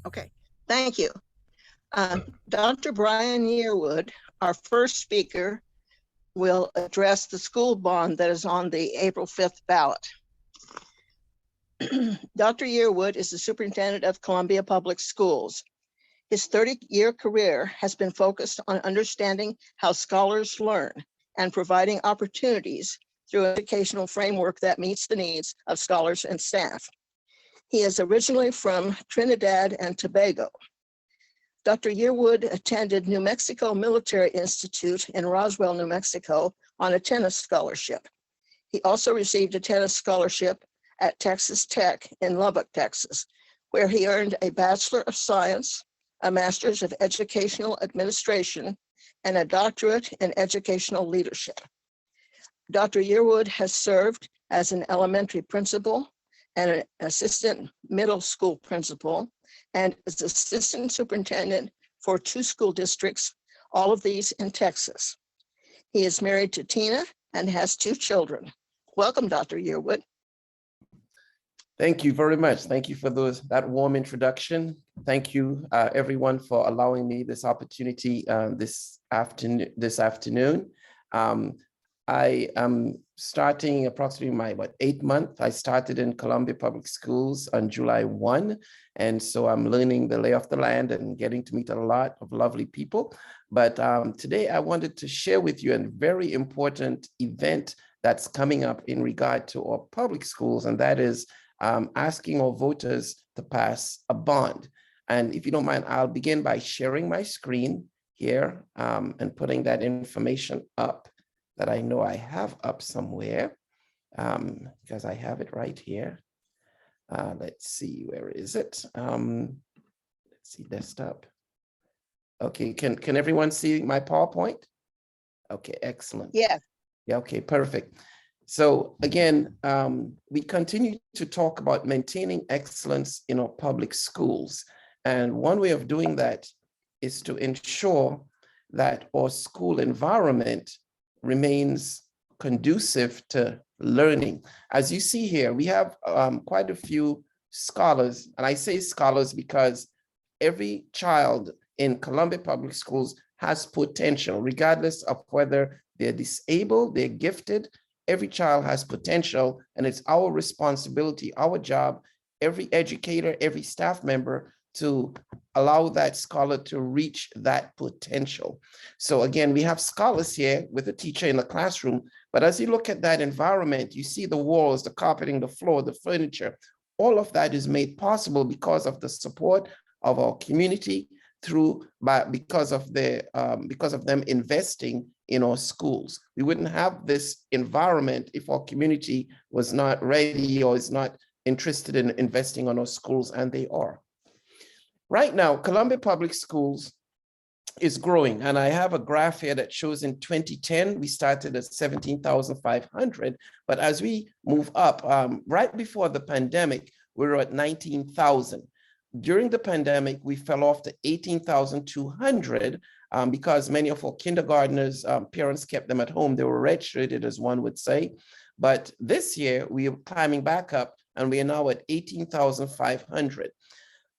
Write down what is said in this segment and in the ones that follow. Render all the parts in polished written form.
Okay, thank you. Dr. Brian Yearwood, our first speaker, will address the school bond that is on the April 5th ballot. Dr. Yearwood is the superintendent of Columbia Public Schools. His 30-year career has been focused on understanding how scholars learn and providing opportunities through an educational framework that meets the needs of scholars and staff. He is originally from Trinidad and Tobago. Dr. Yearwood attended New Mexico Military Institute in Roswell, New Mexico on a tennis scholarship. He also received a tennis scholarship at Texas Tech in Lubbock, Texas, where he earned a Bachelor of Science, a Master's of Educational Administration, and a doctorate in educational leadership. Dr. Yearwood has served as an elementary principal and an assistant middle school principal, and is assistant superintendent for 2 school districts, all of these in Texas. He is married to Tina and has 2 children. Welcome, Dr. Yearwood. Thank you very much. Thank you for that warm introduction. Thank you, everyone, for allowing me this opportunity this afternoon. I am starting approximately my 8th month. I started in Columbia Public Schools on July 1. And so I'm learning the lay of the land and getting to meet a lot of lovely people. But today I wanted to share with you a very important event that's coming up in regard to our public schools, and that is asking our voters to pass a bond. And if you don't mind, I'll begin by sharing my screen here and putting that information up that I know I have up somewhere because I have it right here. Let's see, where is it? Let's see, desktop. Okay, can everyone see my PowerPoint? Okay, excellent. Yeah. Yeah, okay, perfect. So again, we continue to talk about maintaining excellence in our public schools. And one way of doing that is to ensure that our school environment remains conducive to learning. As you see here, we have quite a few scholars, and I say scholars because every child in Columbia Public Schools has potential, regardless of whether they're disabled, they're gifted. Every child has potential, and it's our responsibility, our job, every educator, every staff member, to allow that scholar to reach that potential. So again, we have scholars here with a teacher in the classroom, but as you look at that environment, you see the walls, the carpeting, the floor, the furniture, all of that is made possible because of the support of our community because of them investing in our schools. We wouldn't have this environment if our community was not ready or is not interested in investing on our schools, and they are. Right now, Columbia Public Schools is growing, and I have a graph here that shows in 2010, we started at 17,500, but as we move up, right before the pandemic, we were at 19,000. During the pandemic, we fell off to 18,200 because many of our kindergartners, parents kept them at home. They were redshirted, as one would say. But this year, we are climbing back up, and we are now at 18,500.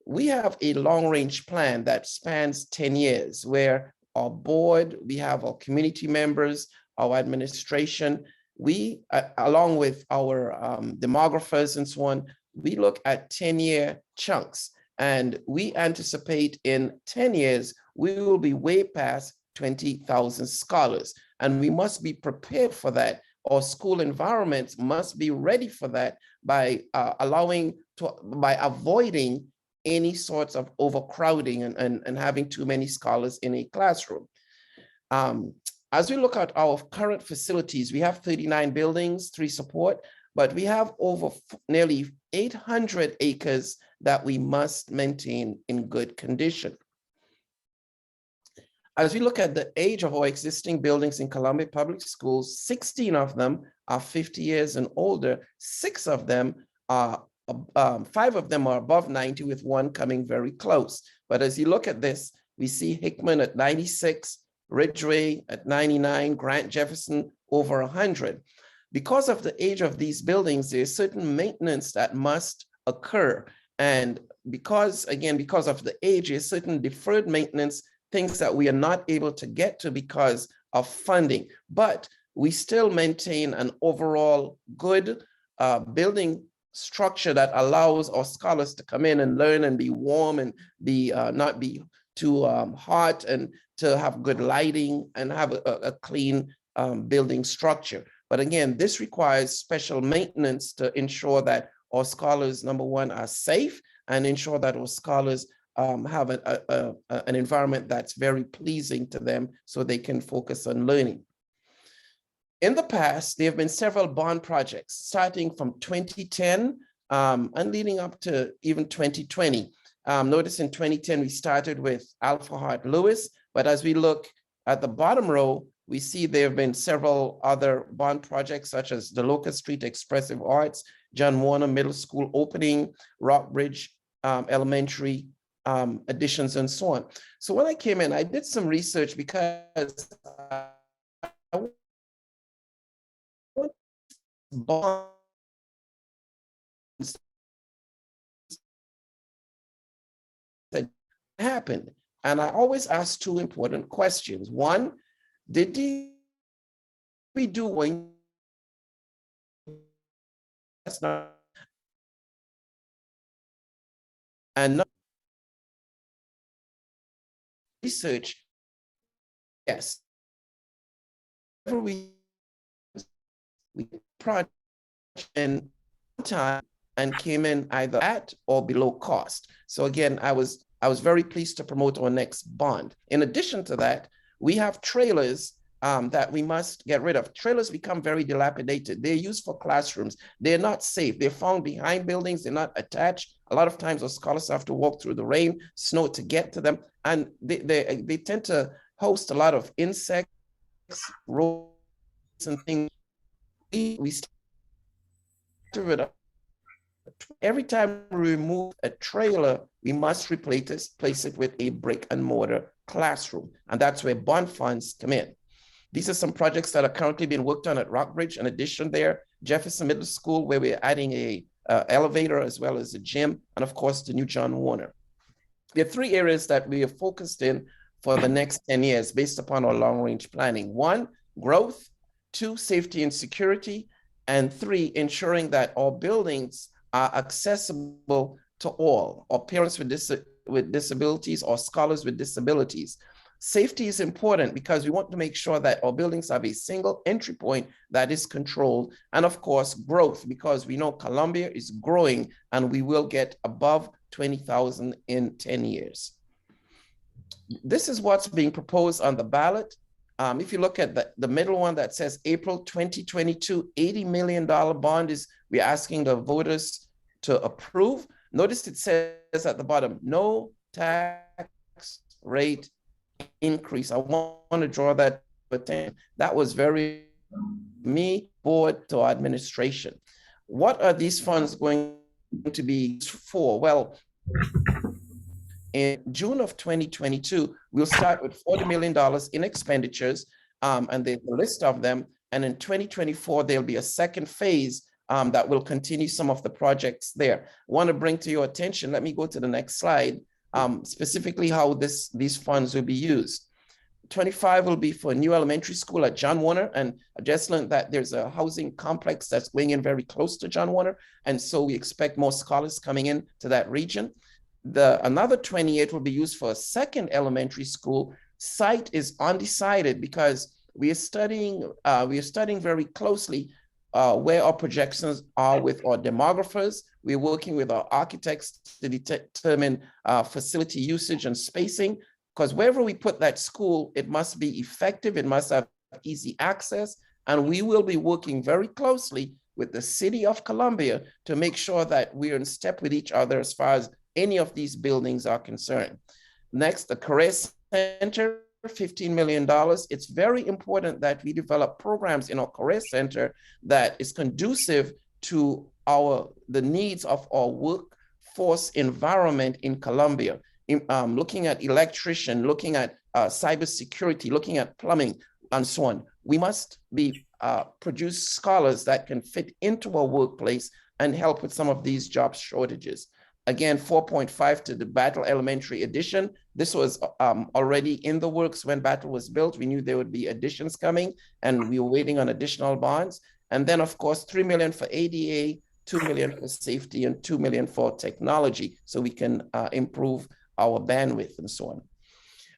We have a long-range plan that spans 10 years, where our board, we have our community members, our administration, we, along with our demographers and so on, we look at 10-year chunks. And we anticipate in 10 years, we will be way past 20,000 scholars. And we must be prepared for that. Our school environments must be ready for that by avoiding any sorts of overcrowding and having too many scholars in a classroom. As we look at our current facilities, we have 39 buildings, 3 support, but we have over nearly 800 acres that we must maintain in good condition. As we look at the age of our existing buildings in Columbia Public Schools, 16 of them are 50 years and older. 5 of them are above 90, with 1 coming very close. But as you look at this, we see Hickman at 96, Ridgeway at 99, Grant Jefferson over 100. Because of the age of these buildings, there's certain maintenance that must occur. And because of the age, there's certain deferred maintenance, things that we are not able to get to because of funding, but we still maintain an overall good building structure that allows our scholars to come in and learn and be warm and be not be too hot, and to have good lighting and have a clean building structure. But again, this requires special maintenance to ensure that our scholars, number one, are safe, and ensure that our scholars have an environment that's very pleasing to them so they can focus on learning. In the past, there have been several bond projects starting from 2010 and leading up to even 2020. Notice in 2010, we started with Alpha Hart Lewis, but as we look at the bottom row, we see there have been several other bond projects such as the Locust Street Expressive Arts, John Warner Middle School opening, Rockbridge Elementary additions, and so on. So when I came in, I did some research because I want bonds that happened. And I always ask two important questions. One, did we do when that's not, and not research? Yes. We project in time and came in either at or below cost. So again, I was very pleased to promote our next bond. In addition to that, we have trailers that we must get rid of. Trailers become very dilapidated. They're used for classrooms. They're not safe. They're found behind buildings. They're not attached. A lot of times our scholars have to walk through the rain, snow to get to them. And they tend to host a lot of insects, rodents, and things. We start it up. Every time we remove a trailer, we must place it with a brick and mortar classroom. And that's where bond funds come in. These are some projects that are currently being worked on at Rockbridge. In addition there, Jefferson Middle School, where we're adding a elevator as well as a gym, and of course, the new John Warner. There are three areas that we are focused in for the next 10 years based upon our long-range planning. One, growth. Two, safety and security. And three, ensuring that our buildings are accessible to all, or parents with disabilities or scholars with disabilities. Safety is important because we want to make sure that our buildings have a single entry point that is controlled. And of course, growth, because we know Columbia is growing and we will get above 20,000 in 10 years. This is what's being proposed on the ballot. If you look at the middle one that says April 2022, $80 million bond is we're asking the voters to approve. Notice it says at the bottom, no tax rate increase. I want to draw that attention. That was very me, board to administration. What are these funds going to be for? Well, in June of 2022, we'll start with $40 million in expenditures, and there's a list of them. And in 2024, there'll be a second phase that will continue some of the projects there. I want to bring to your attention, let me go to the next slide, specifically how these funds will be used. 25 will be for a new elementary school at John Warner, and I just learned that there's a housing complex that's going in very close to John Warner, and so we expect more scholars coming in to that region. Another 28 will be used for a second elementary school. Site is undecided because we are studying very closely where our projections are with our demographers. We're working with our architects to determine facility usage and spacing, because wherever we put that school, it must be effective, it must have easy access, and we will be working very closely with the City of Columbia to make sure that we're in step with each other as far as any of these buildings are concerned. Next, the Career Center, $15 million. It's very important that we develop programs in our Career Center that is conducive to the needs of our workforce environment in Columbia. Looking at electrician, looking at cybersecurity, looking at plumbing, and so on. We must produce scholars that can fit into our workplace and help with some of these job shortages. Again, 4.5 to the Battle Elementary addition. This was already in the works when Battle was built. We knew there would be additions coming, and we were waiting on additional bonds. And then, of course, 3 million for ADA, 2 million for safety, and 2 million for technology, so we can improve our bandwidth and so on.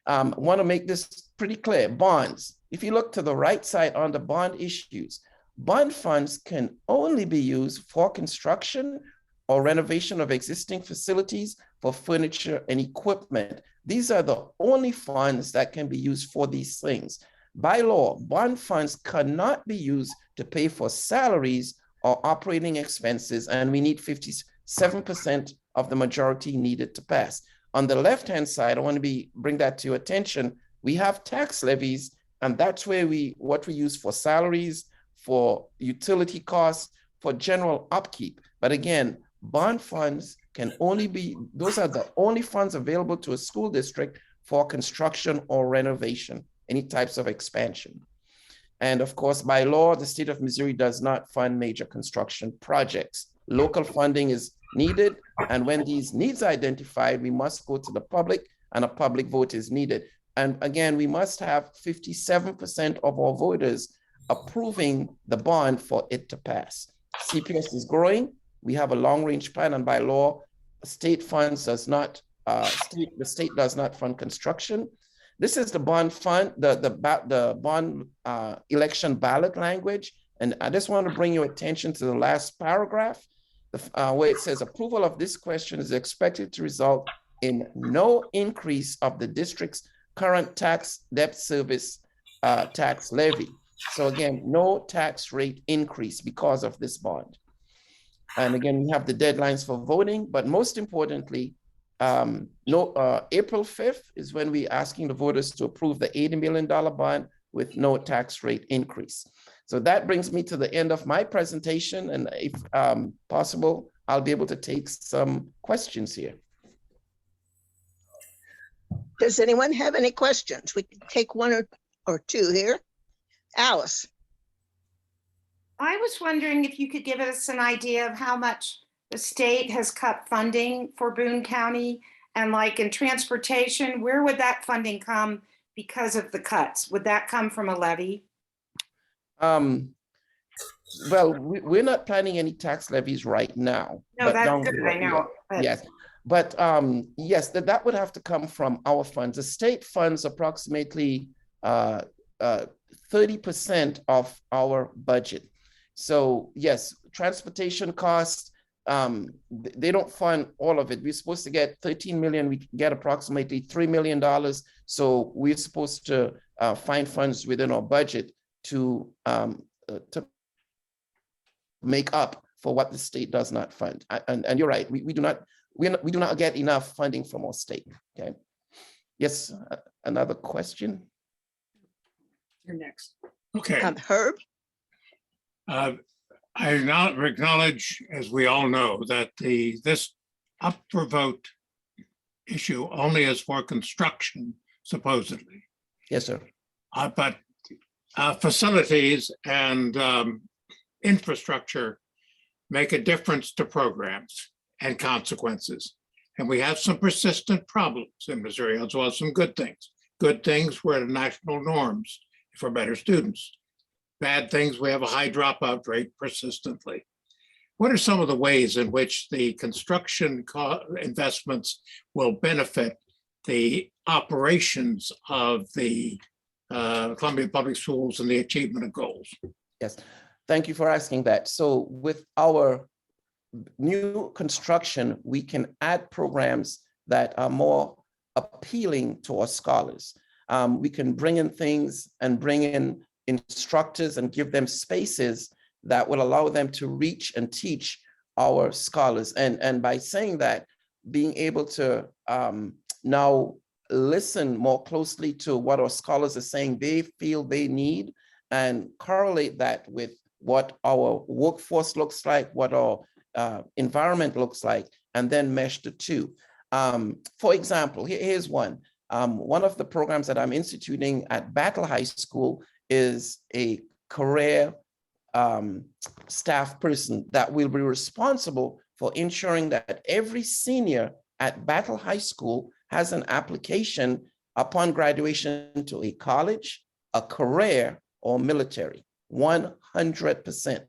I want to make this pretty clear. Bonds. If you look to the right side on the bond issues, bond funds can only be used for construction or renovation of existing facilities, for furniture and equipment. These are the only funds that can be used for these things. By law, bond funds cannot be used to pay for salaries or operating expenses, and we need 57% of the majority needed to pass. On the left-hand side, I want to bring that to your attention. We have tax levies, and that's where what we use for salaries, for utility costs, for general upkeep. But again, bond funds can only be, those are the only funds available to a school district for construction or renovation, any types of expansion. And of course, by law, the state of Missouri does not fund major construction projects. Local funding is needed, and when these needs are identified, we must go to the public, and a public vote is needed. And again, we must have 57% of our voters approving the bond for it to pass. CPS is growing. We have a long-range plan, and by law, state funds does not, the state does not fund construction. This is the bond fund, the bond election ballot language. And I just want to bring your attention to the last paragraph, where it says approval of this question is expected to result in no increase of the district's current tax debt service tax levy. So again, no tax rate increase because of this bond. And again, we have the deadlines for voting, but most importantly, April 5th is when we're asking the voters to approve the $80 million bond with no tax rate increase. So that brings me to the end of my presentation. And if possible, I'll be able to take some questions here. Does anyone have any questions? We can take one or two here. Alice. I was wondering if you could give us an idea of how much the state has cut funding for Boone County, and like in transportation, where would that funding come because of the cuts? Would that come from a levy? Well, we're not planning any tax levies right now. No, that's good, I know. But... Yes, but yes, that would have to come from our funds. The state funds approximately 30% of our budget. So yes, transportation costs, they don't fund all of it. We're supposed to get 13 million, we get approximately $3 million. So we're supposed to find funds within our budget to make up for what the state does not fund. And you're right, we do not get enough funding from our state, okay? Yes, another question? You're next. Okay. Herb? I now acknowledge, as we all know, that this up for vote issue only is for construction, supposedly. Yes, sir. But facilities and infrastructure make a difference to programs and consequences. And we have some persistent problems in Missouri, as well as some good things. Good things, we're at national norms for better students. Bad things, we have a high dropout rate persistently. What are some of the ways in which the construction investments will benefit the operations of the Columbia Public Schools and the achievement of goals? Yes, thank you for asking that. So with our new construction, we can add programs that are more appealing to our scholars. We can bring in things and bring in instructors and give them spaces that will allow them to reach and teach our scholars. And by saying that, being able to now listen more closely to what our scholars are saying they feel they need, and correlate that with what our workforce looks like, what our environment looks like, and then mesh the two. For example, here's one. One of the programs that I'm instituting at Battle High School is a career staff person that will be responsible for ensuring that every senior at Battle High School has an application upon graduation to a college, a career, or military. 100%.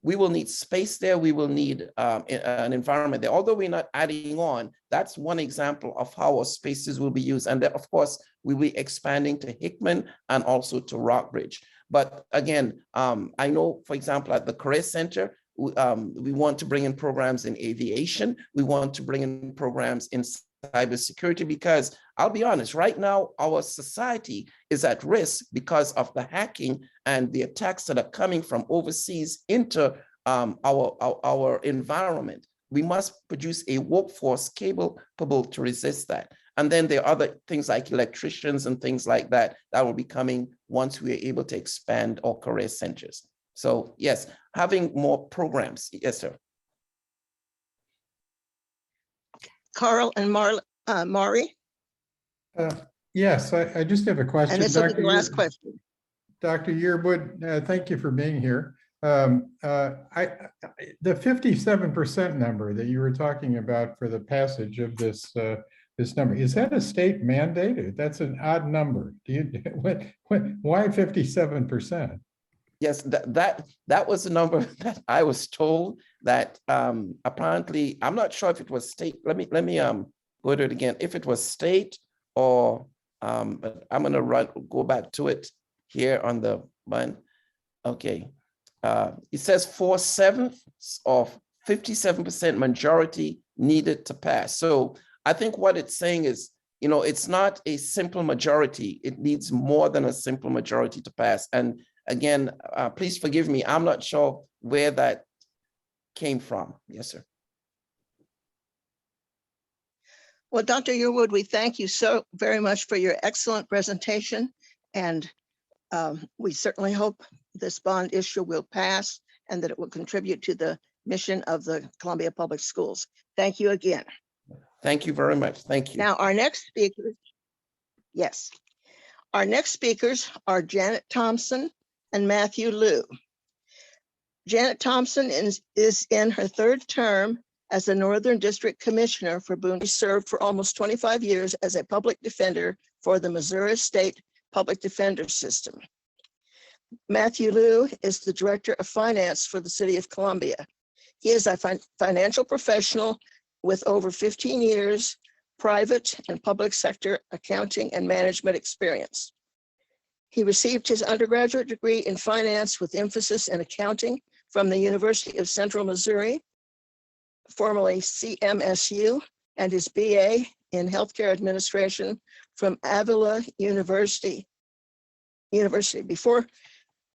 We will need space there. We will need an environment there. Although we're not adding on, that's one example of how our spaces will be used. And then, of course, we will be expanding to Hickman and also to Rockbridge. But again, I know, for example, at the Career Center, we want to bring in programs in aviation. We want to bring in programs in cybersecurity, because I'll be honest, right now, our society is at risk because of the hacking and the attacks that are coming from overseas into our environment. We must produce a workforce capable to resist that. And then there are other things like electricians and things like that that will be coming once we are able to expand our career centers. So yes, having more programs. Yes, sir. Carl and Maury, Yes, I just have a question. and this will be the last question. Dr. Yearwood, thank you for being here. The 57% number that you were talking about for the passage of this number, is that a state mandate? That's an odd number. Why 57%? Yes, that was the number that I was told that apparently, I'm not sure if it was state. Let me go to it again. If it was state or but I'm gonna go back to it here on the button. Okay, it says 4/7 of 57% majority needed to pass. So I think what it's saying is, you know, it's not a simple majority. It needs more than a simple majority to pass. And again, please forgive me. I'm not sure where that came from. Yes, sir. Well, Dr. Yearwood, we thank you so very much for your excellent presentation. And we certainly hope this bond issue will pass and that it will contribute to the mission of the Columbia Public Schools. Thank you again. Thank you very much. Thank you. Now, our next speakers, yes. Our next speakers are Janet Thompson and Matthew Liu. Janet Thompson is in her third term as the Northern District Commissioner for Boone. She served for almost 25 years as a public defender for the Missouri State Public Defender System. Matthew Liu is the Director of Finance for the City of Columbia. He is a financial professional with over 15 years private and public sector accounting and management experience. He received his undergraduate degree in finance with emphasis in accounting from the University of Central Missouri, formerly CMSU, and his BA in healthcare administration from Avila University. Before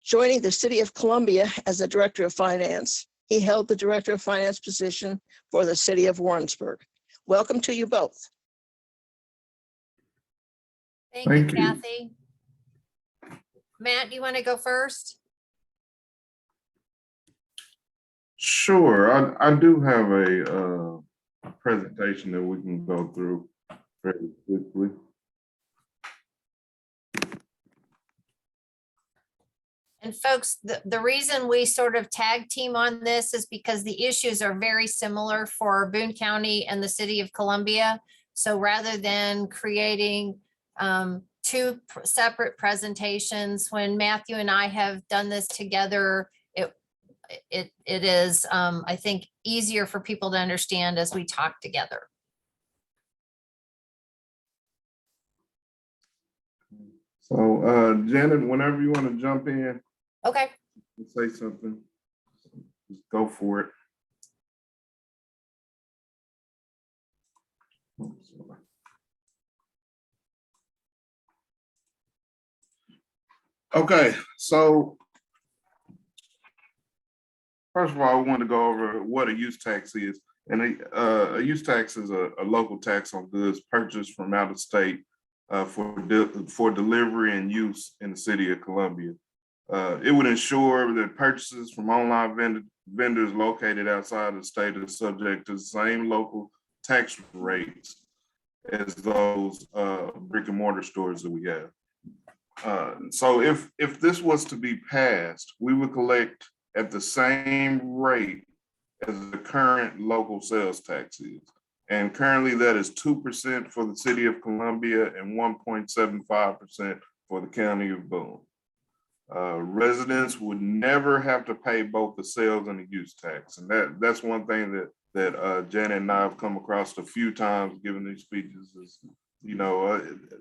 joining the City of Columbia as the Director of Finance, he held the Director of Finance position for the City of Warrensburg. Welcome to you both. Thank you, Kathy. Matt, do you want to go first? Sure, I do have a presentation that we can go through very quickly. And folks, the reason we sort of tag team on this is because the issues are very similar for Boone County and the City of Columbia. So rather than creating two separate presentations, when Matthew and I have done this together, it is, I think, easier for people to understand as we talk together. So Janet, whenever you want to jump in, Okay. say something, just go for it. Okay, so first of all, I want to go over what a use tax is. And a use tax is a local tax on goods purchased from out of state for delivery and use in the City of Columbia. It would ensure that purchases from online vendors located outside the state are subject to the same local tax rates as those brick and mortar stores that we have. So if this was to be passed, we would collect at the same rate as the current local sales tax is. And currently that is 2% for the city of Columbia and 1.75% for the county of Boone. Residents would never have to pay both the sales and the use tax. And that's one thing that Janet and I have come across a few times given these speeches is,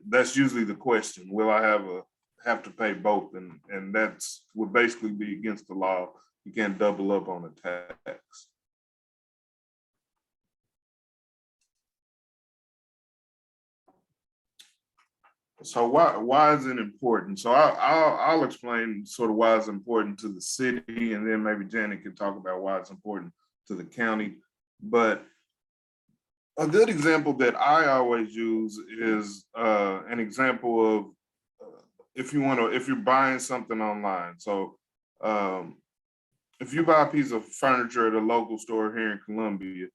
that's usually the question. Will I have to pay both? And that's would basically be against the law. You can't double up on a tax. So why is it important? So I'll explain sort of why it's important to the city, and then maybe Janet can talk about why it's important to the county. But a good example that I always use is an example of if you're buying something online. So if you buy a piece of furniture at a local store here in Columbia,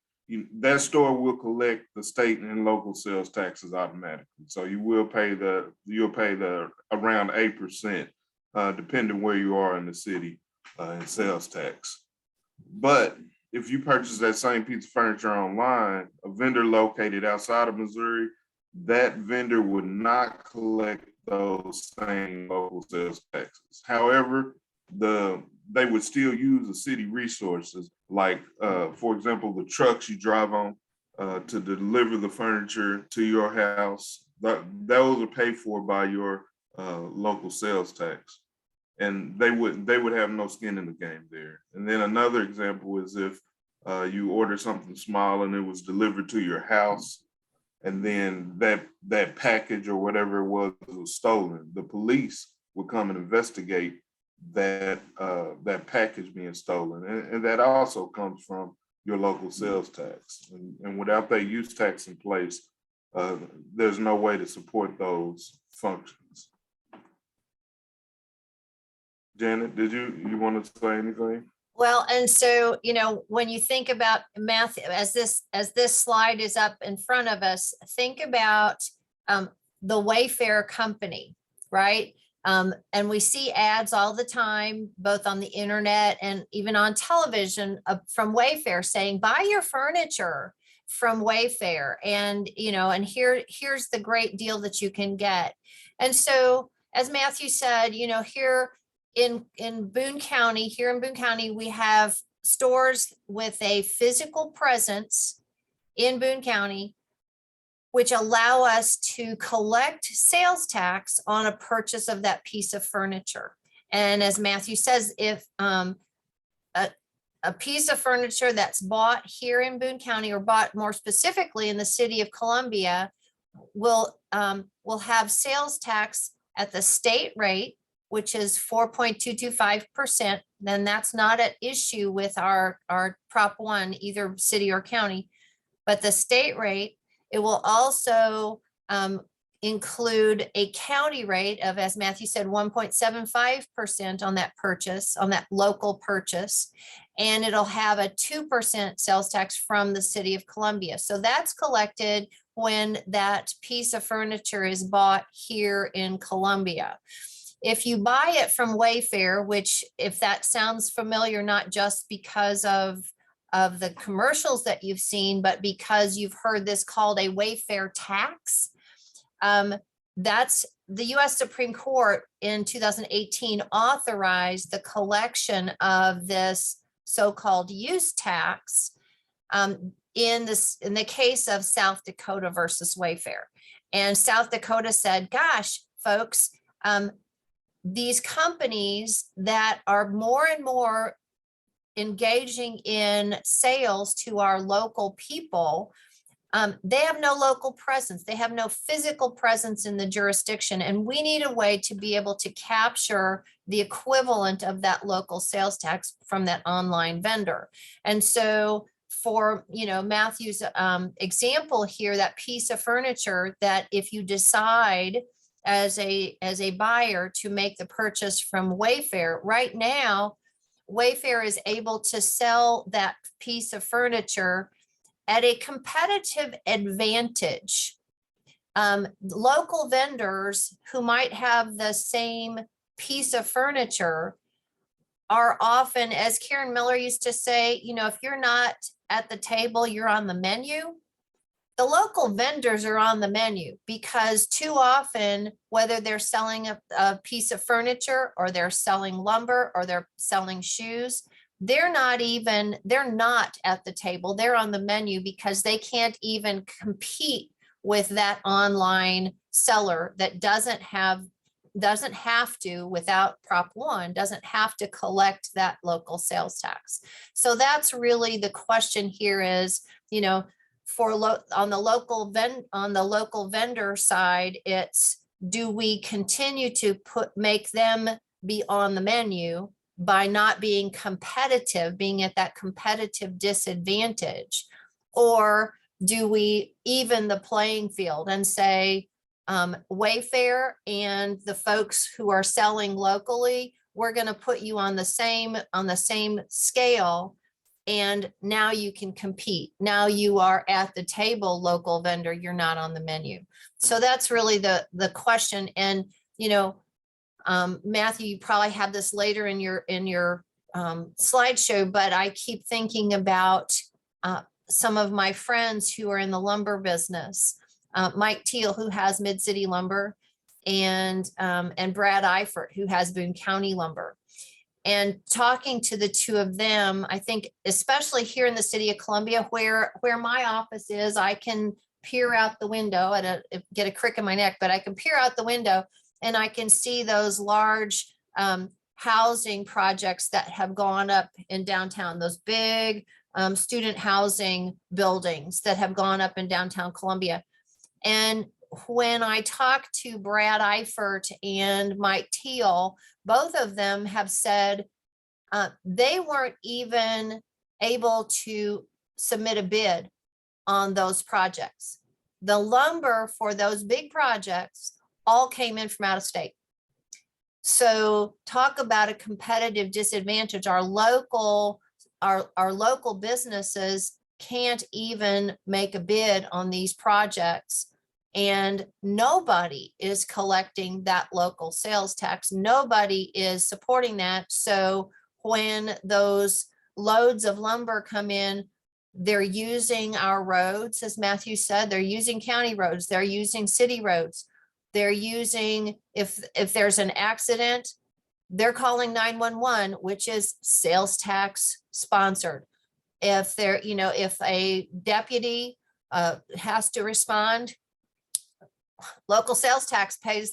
that store will collect the state and local sales taxes automatically. So you'll pay the around 8%, depending where you are in the city, in sales tax. But if you purchase that same piece of furniture online, a vendor located outside of Missouri, that vendor would not collect those same local sales taxes. However, they would still use the city resources, like, for example, the trucks you drive on to deliver the furniture to your house. Those are paid for by your local sales tax, and they would have no skin in the game there. And then another example is if you order something small and it was delivered to your house, and then that package or whatever it was stolen, the police would come and investigate that package being stolen, and that also comes from your local sales tax. And without that use tax in place, there's no way to support those functions. Janet, did you want to say anything? Well, and so, when you think about math, as this slide is up in front of us, think about the Wayfair company, right? And we see ads all the time, both on the internet and even on television from Wayfair saying, buy your furniture from Wayfair. And, and here's the great deal that you can get. And so, as Matthew said, here in Boone County, we have stores with a physical presence in Boone County, which allow us to collect sales tax on a purchase of that piece of furniture. And as Matthew says, if a piece of furniture that's bought here in Boone County, or bought more specifically in the city of Columbia, will have sales tax at the state rate, which is 4.225%. Then that's not at issue with our Prop 1, either city or county, but the state rate. It will also include a county rate of, as Matthew said, 1.75% on that purchase, on that local purchase. And it'll have a 2% sales tax from the city of Columbia. So that's collected when that piece of furniture is bought here in Columbia. If you buy it from Wayfair, which, if that sounds familiar, not just because of the commercials that you've seen, but because you've heard this called a Wayfair tax, that's the US Supreme Court in 2018 authorized the collection of this so-called use tax in the case of South Dakota versus Wayfair. And South Dakota said, gosh, folks, these companies that are more and more engaging in sales to our local people, they have no local presence. They have no physical presence in the jurisdiction. And we need a way to be able to capture the equivalent of that local sales tax from that online vendor. And so for, Matthew's example here, that piece of furniture that if you decide as a buyer to make the purchase from Wayfair, right now, Wayfair is able to sell that piece of furniture at a competitive advantage. Local vendors who might have the same piece of furniture are often, as Karen Miller used to say, you know, if you're not at the table, you're on the menu. The local vendors are on the menu because too often, whether they're selling a piece of furniture or they're selling lumber or they're selling shoes, they're not at the table. They're on the menu because they can't even compete with that online seller that doesn't have to, without Prop 1, doesn't have to collect that local sales tax. So that's really the question here is, you know, on the local vendor side, it's, do we continue to make them be on the menu by not being competitive, being at that competitive disadvantage? Or do we even the playing field and say, Wayfair and the folks who are selling locally, we're going to put you on the same scale, and now you can compete. Now you are at the table, local vendor, you're not on the menu. So that's really the question. And, you know, Matthew, you probably have this later in your slideshow, but I keep thinking about some of my friends who are in the lumber business. Mike Teal, who has Mid-City Lumber, and Brad Eifert, who has Boone County Lumber. And talking to the two of them, I think, especially here in the city of Columbia, where my office is, I can peer out the window and get a crick in my neck, but I can peer out the window and I can see those large housing projects that have gone up in downtown, those big student housing buildings that have gone up in downtown Columbia. And when I talked to Brad Eifert and Mike Teal, both of them have said they weren't even able to submit a bid on those projects. The lumber for those big projects all came in from out of state. So talk about a competitive disadvantage. Our local businesses can't even make a bid on these projects, and nobody is collecting that local sales tax. Nobody is supporting that. So when those loads of lumber come in, they're using our roads, as Matthew said, they're using county roads, they're using city roads. They're using, if there's an accident, they're calling 911, which is sales tax sponsored. If they're, you know, if a deputy has to respond, local sales tax pays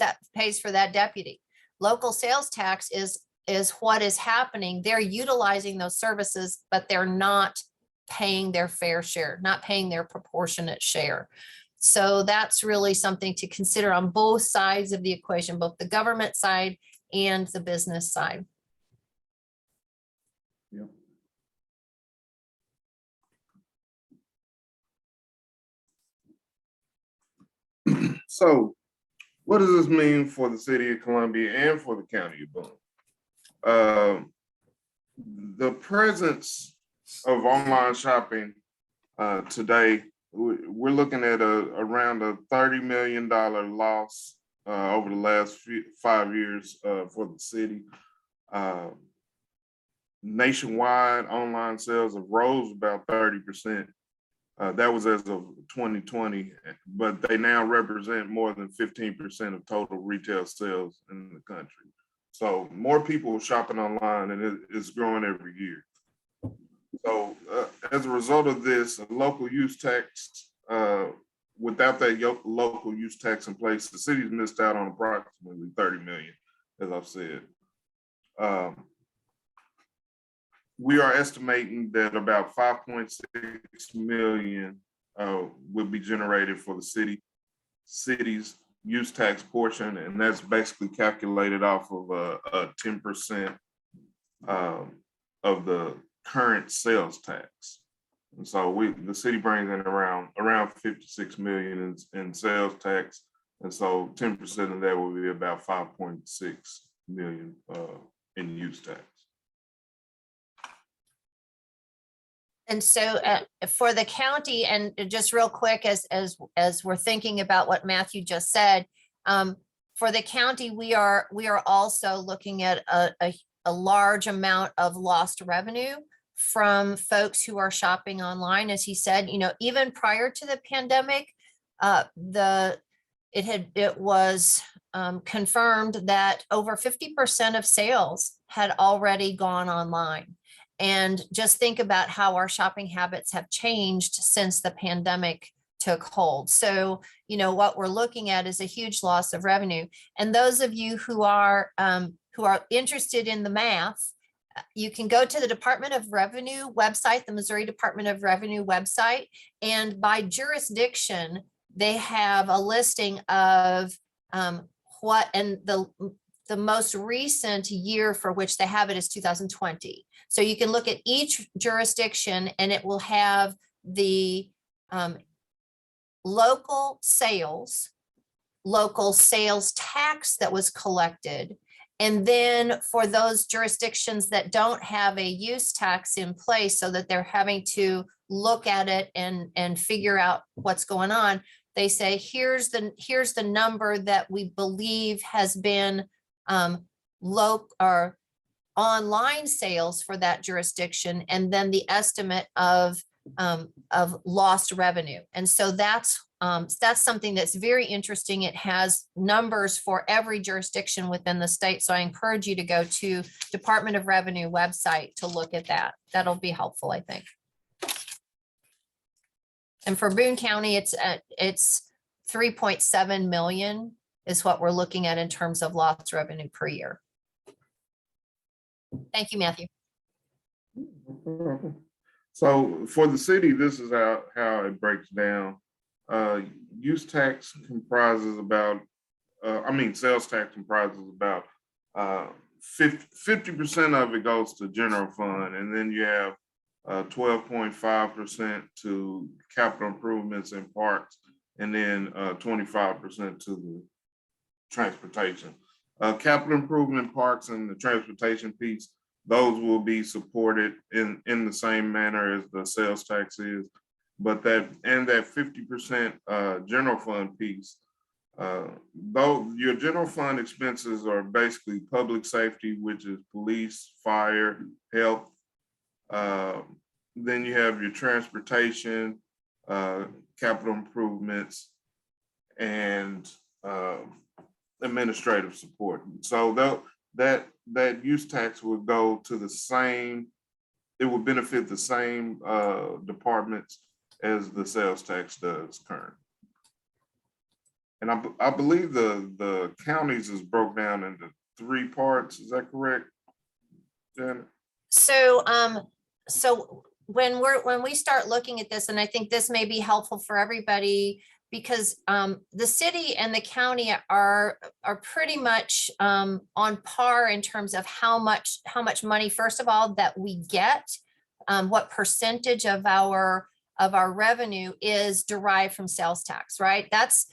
for that deputy. Local sales tax is what is happening. They're utilizing those services, but they're not paying their fair share, not paying their proportionate share. So that's really something to consider on both sides of the equation, both the government side and the business side. Yep. So what does this mean for the city of Columbia and for the county of Boone? The presence of online shopping today, we're looking at around a $30 million loss over the last 5 years for the city. Nationwide online sales have rose about 30%. That was as of 2020, but they now represent more than 15% of total retail sales in the country. So more people shopping online, and it's growing every year. So as a result of this, a local use tax, without that local use tax in place, the city's missed out on approximately 30 million, as I've said. We are estimating that about 5.6 million will be generated for the city's use tax portion, and that's basically calculated off of a 10% of the current sales tax. And so the city brings in around 56 million in sales tax, and so 10% of that will be about 5.6 million in use tax. And so for the county, and just real quick, as we're thinking about what Matthew just said, for the county, we are also looking at a large amount of lost revenue from folks who are shopping online. As he said, even prior to the pandemic, it was confirmed that over 50% of sales had already gone online. And just think about how our shopping habits have changed since the pandemic took hold. So, what we're looking at is a huge loss of revenue. And those of you who are interested in the math, you can go to the Department of Revenue website, the Missouri Department of Revenue website, and by jurisdiction, they have a listing of the most recent year for which they have it is 2020. So you can look at each jurisdiction and it will have the local sales tax that was collected. And then for those jurisdictions that don't have a use tax in place, so that they're having to look at it and figure out what's going on, they say, here's the number that we believe has been low or online sales for that jurisdiction, and then the estimate of lost revenue. And so that's something that's very interesting. It has numbers for every jurisdiction within the state. So I encourage you to go to Department of Revenue website to look at that. That'll be helpful, I think. And for Boone County, it's 3.7 million is what we're looking at in terms of lost revenue per year. Thank you, Matthew. So for the city, this is how it breaks down. Use tax comprises about, sales tax comprises about 50% of it goes to general fund, and then you have 12.5% to capital improvements and parks, and then 25% to the transportation. Capital improvement, parks, and the transportation piece, those will be supported in the same manner as the sales tax is. But that 50% general fund piece, though your general fund expenses are basically public safety, which is police, fire, health. Then you have your transportation, capital improvements, and administrative support. So that use tax would go to the same, it would benefit the same departments as the sales tax does currently. And I believe the counties is broke down into 3 parts. Is that correct, Janet? So when we start looking at this, and I think this may be helpful for everybody, because the city and the county are pretty much on par in terms of how much money, first of all, that we get, what percentage of our revenue is derived from sales tax, right? That's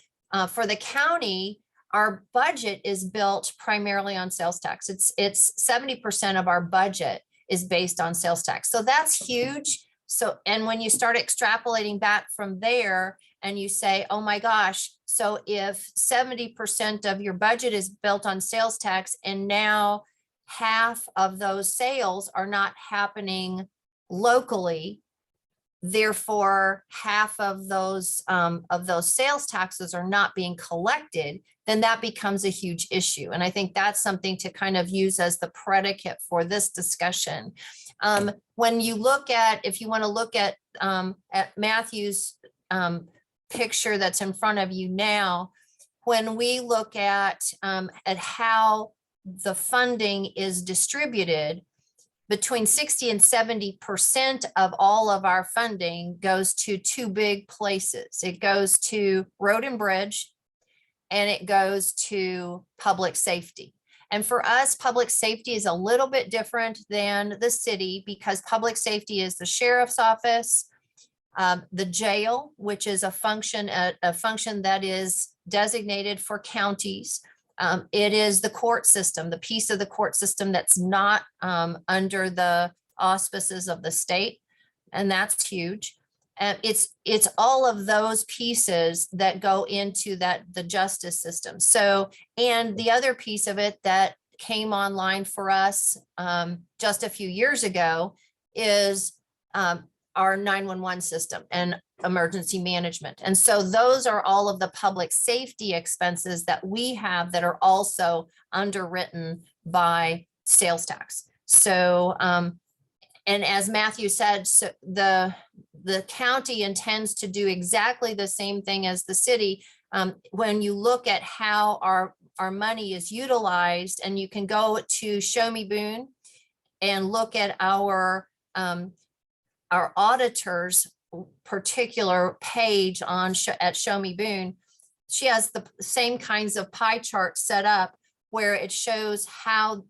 for the county, our budget is built primarily on sales tax. It's 70% of our budget is based on sales tax. So that's huge. So, and when you start extrapolating back from there and you say, oh my gosh, so if 70% of your budget is built on sales tax and now half of those sales are not happening locally, therefore half of those sales taxes are not being collected, then that becomes a huge issue. And I think that's something to kind of use as the predicate for this discussion. When you look at, if you want to look at Matthew's picture that's in front of you now, when we look at how the funding is distributed, between 60 and 70% of all of our funding goes to 2 big places. It goes to road and bridge, and it goes to public safety. And for us, public safety is a little bit different than the city, because public safety is the sheriff's office, the jail, which is a function that is designated for counties. It is the court system, the piece of the court system that's not under the auspices of the state, and that's huge. And it's all of those pieces that go into the justice system. So, and the other piece of it that came online for us just a few years ago is our 911 system and emergency management. And so those are all of the public safety expenses that we have that are also underwritten by sales tax. So, and as Matthew said, so the county intends to do exactly the same thing as the city. When you look at how our money is utilized, and you can go to Show Me Boone and look at our auditor's particular page on at Show Me Boone. She has the same kinds of pie charts set up where it shows how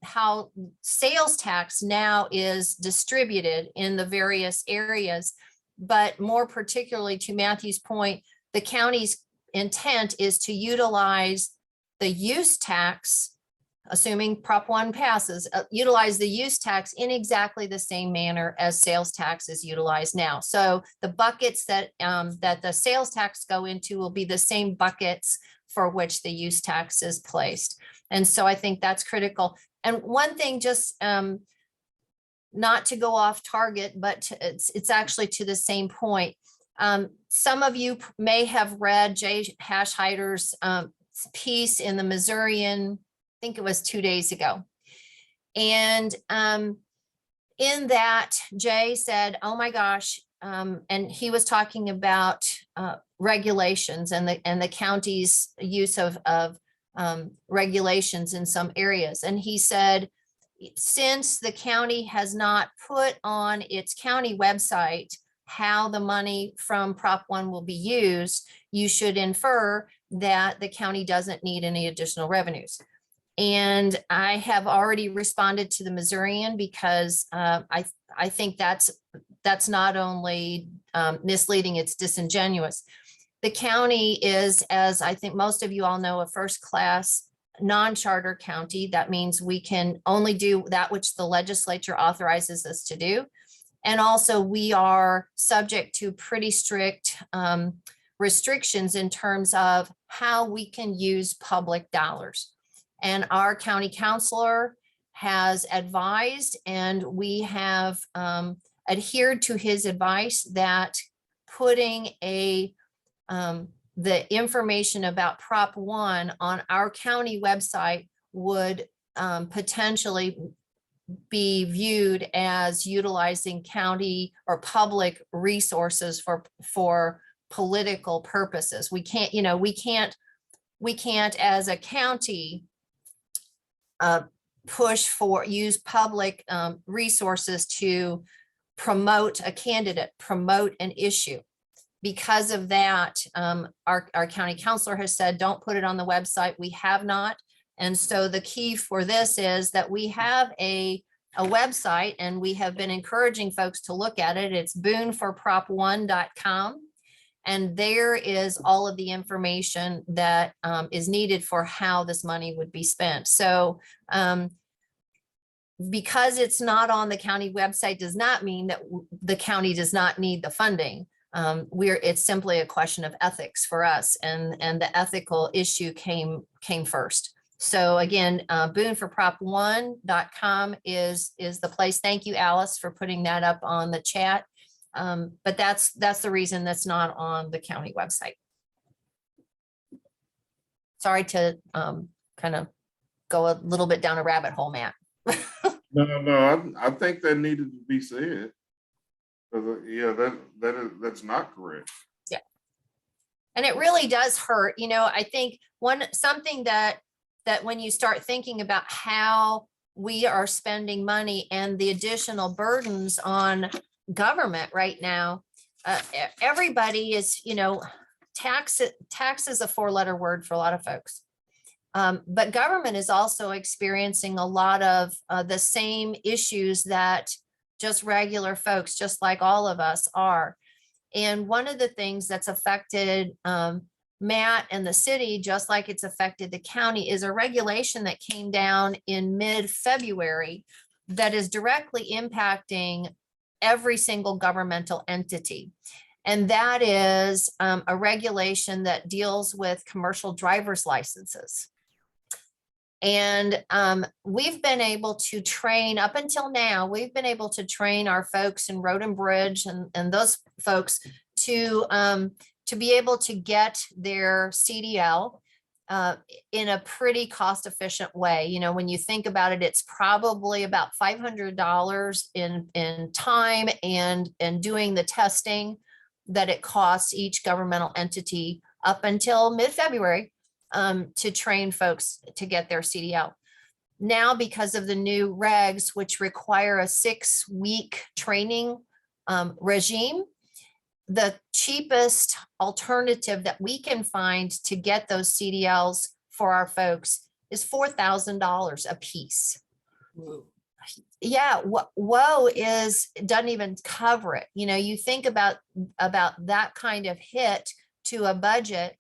sales tax now is distributed in the various areas. But more particularly to Matthew's point, the county's intent is to utilize the use tax, assuming Prop 1 passes, utilize the use tax in exactly the same manner as sales tax is utilized now. So the buckets that the sales tax go into will be the same buckets for which the use tax is placed. And so I think that's critical. And one thing, just not to go off target, but it's actually to the same point. Some of you may have read Jay Hashhider's piece in the Missourian, I think it was 2 days ago. And in that, Jay said, oh my gosh, and he was talking about regulations and the county's use of regulations in some areas. And he said, since the county has not put on its county website how the money from Prop 1 will be used, you should infer that the county doesn't need any additional revenues. And I have already responded to the Missourian because I think that's not only misleading, it's disingenuous. The county is, as I think most of you all know, a first-class non-charter county. That means we can only do that which the legislature authorizes us to do. And also we are subject to pretty strict restrictions in terms of how we can use public dollars. And our county councilor has advised, and we have adhered to his advice, that putting the information about Prop 1 on our county website would potentially be viewed as utilizing county or public resources for political purposes. We can't, we can't as a county use public resources to promote a candidate, promote an issue. Because of that, our county councilor has said, don't put it on the website. We have not. And so the key for this is that we have a website, and we have been encouraging folks to look at it. It's booneforprop1.com. And there is all of the information that is needed for how this money would be spent. So because it's not on the county website does not mean that the county does not need the funding. It's simply a question of ethics for us, and the ethical issue came first. So again, booneforprop1.com is the place. Thank you, Alice, for putting that up on the chat. But that's the reason that's not on the county website. Sorry to kind of go a little bit down a rabbit hole, Matt. No, I think that needed to be said. Yeah, that's not correct. Yeah. And it really does hurt. I think something that when you start thinking about how we are spending money and the additional burdens on government right now, everybody is, tax is a 4-letter word for a lot of folks. But government is also experiencing a lot of the same issues that just regular folks, just like all of us, are. And one of the things that's affected Matt and the city, just like it's affected the county, is a regulation that came down in mid-February that is directly impacting every single governmental entity. And that is a regulation that deals with commercial driver's licenses. And we've been able to train up until now, we've been able to train our folks in Road and Bridge and those folks to be able to get their CDL in a pretty cost efficient way. You know, when you think about it, it's probably about $500 in time and doing the testing that it costs each governmental entity up until mid-February to train folks to get their CDL. Now, because of the new regs, which require a 6-week training regime, the cheapest alternative that we can find to get those CDLs for our folks is $4,000 a piece. Yeah, whoa doesn't even cover it. You know, you think about that kind of hit to a budget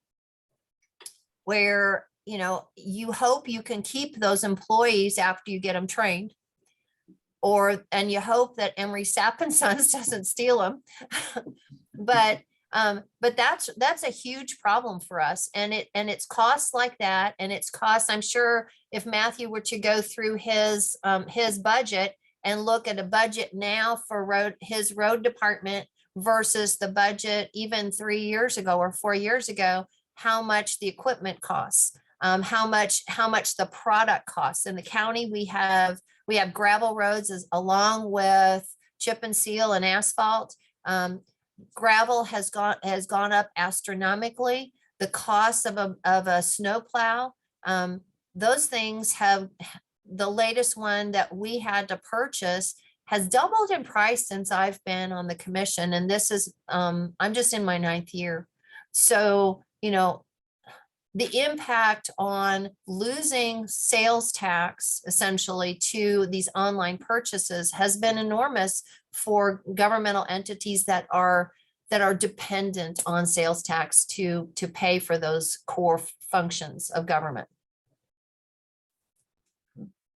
where, you know, you hope you can keep those employees after you get them trained, and you hope that Emery Sapp and Sons doesn't steal them. But that's a huge problem for us, and it's costs like that, and it's costs. I'm sure if Matthew were to go through his budget and look at a budget now for his road department versus the budget even 3 years ago or 4 years ago, how much the equipment costs, how much the product costs. In the county, we have gravel roads along with chip and seal and asphalt. Gravel has gone up astronomically. The cost of a snowplow, those things have, the latest one that we had to purchase has doubled in price since I've been on the commission. And this is, I'm just in my 9th year. So, you know, the impact on losing sales tax essentially to these online purchases has been enormous for governmental entities that are dependent on sales tax to pay for those core functions of government.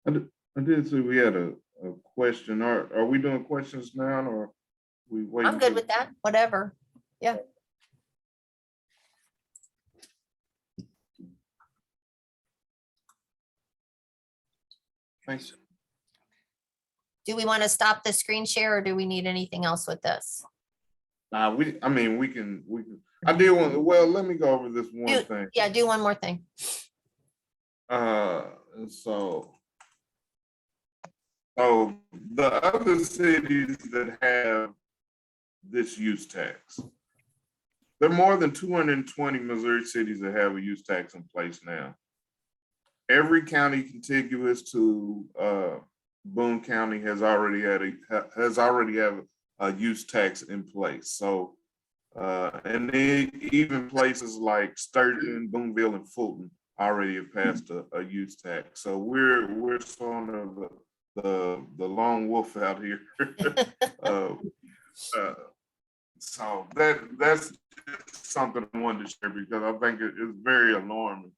I did see we had a question. Are we doing questions now, or we wait? I'm good with that, whatever. Yeah. Thanks. Do we want to stop the screen share, or do we need anything else with this? We can, I did want, well, let me go over this one thing. Yeah, do one more thing. So the other cities that have this use tax, there are more than 220 Missouri cities that have a use tax in place now. Every county contiguous to Boone County has already have a use tax in place. So, and even places like Sturgeon, Booneville, and Fulton already have passed a use tax. So we're sort of the lone wolf out here. So that's something I wanted to share because I think it's very alarming,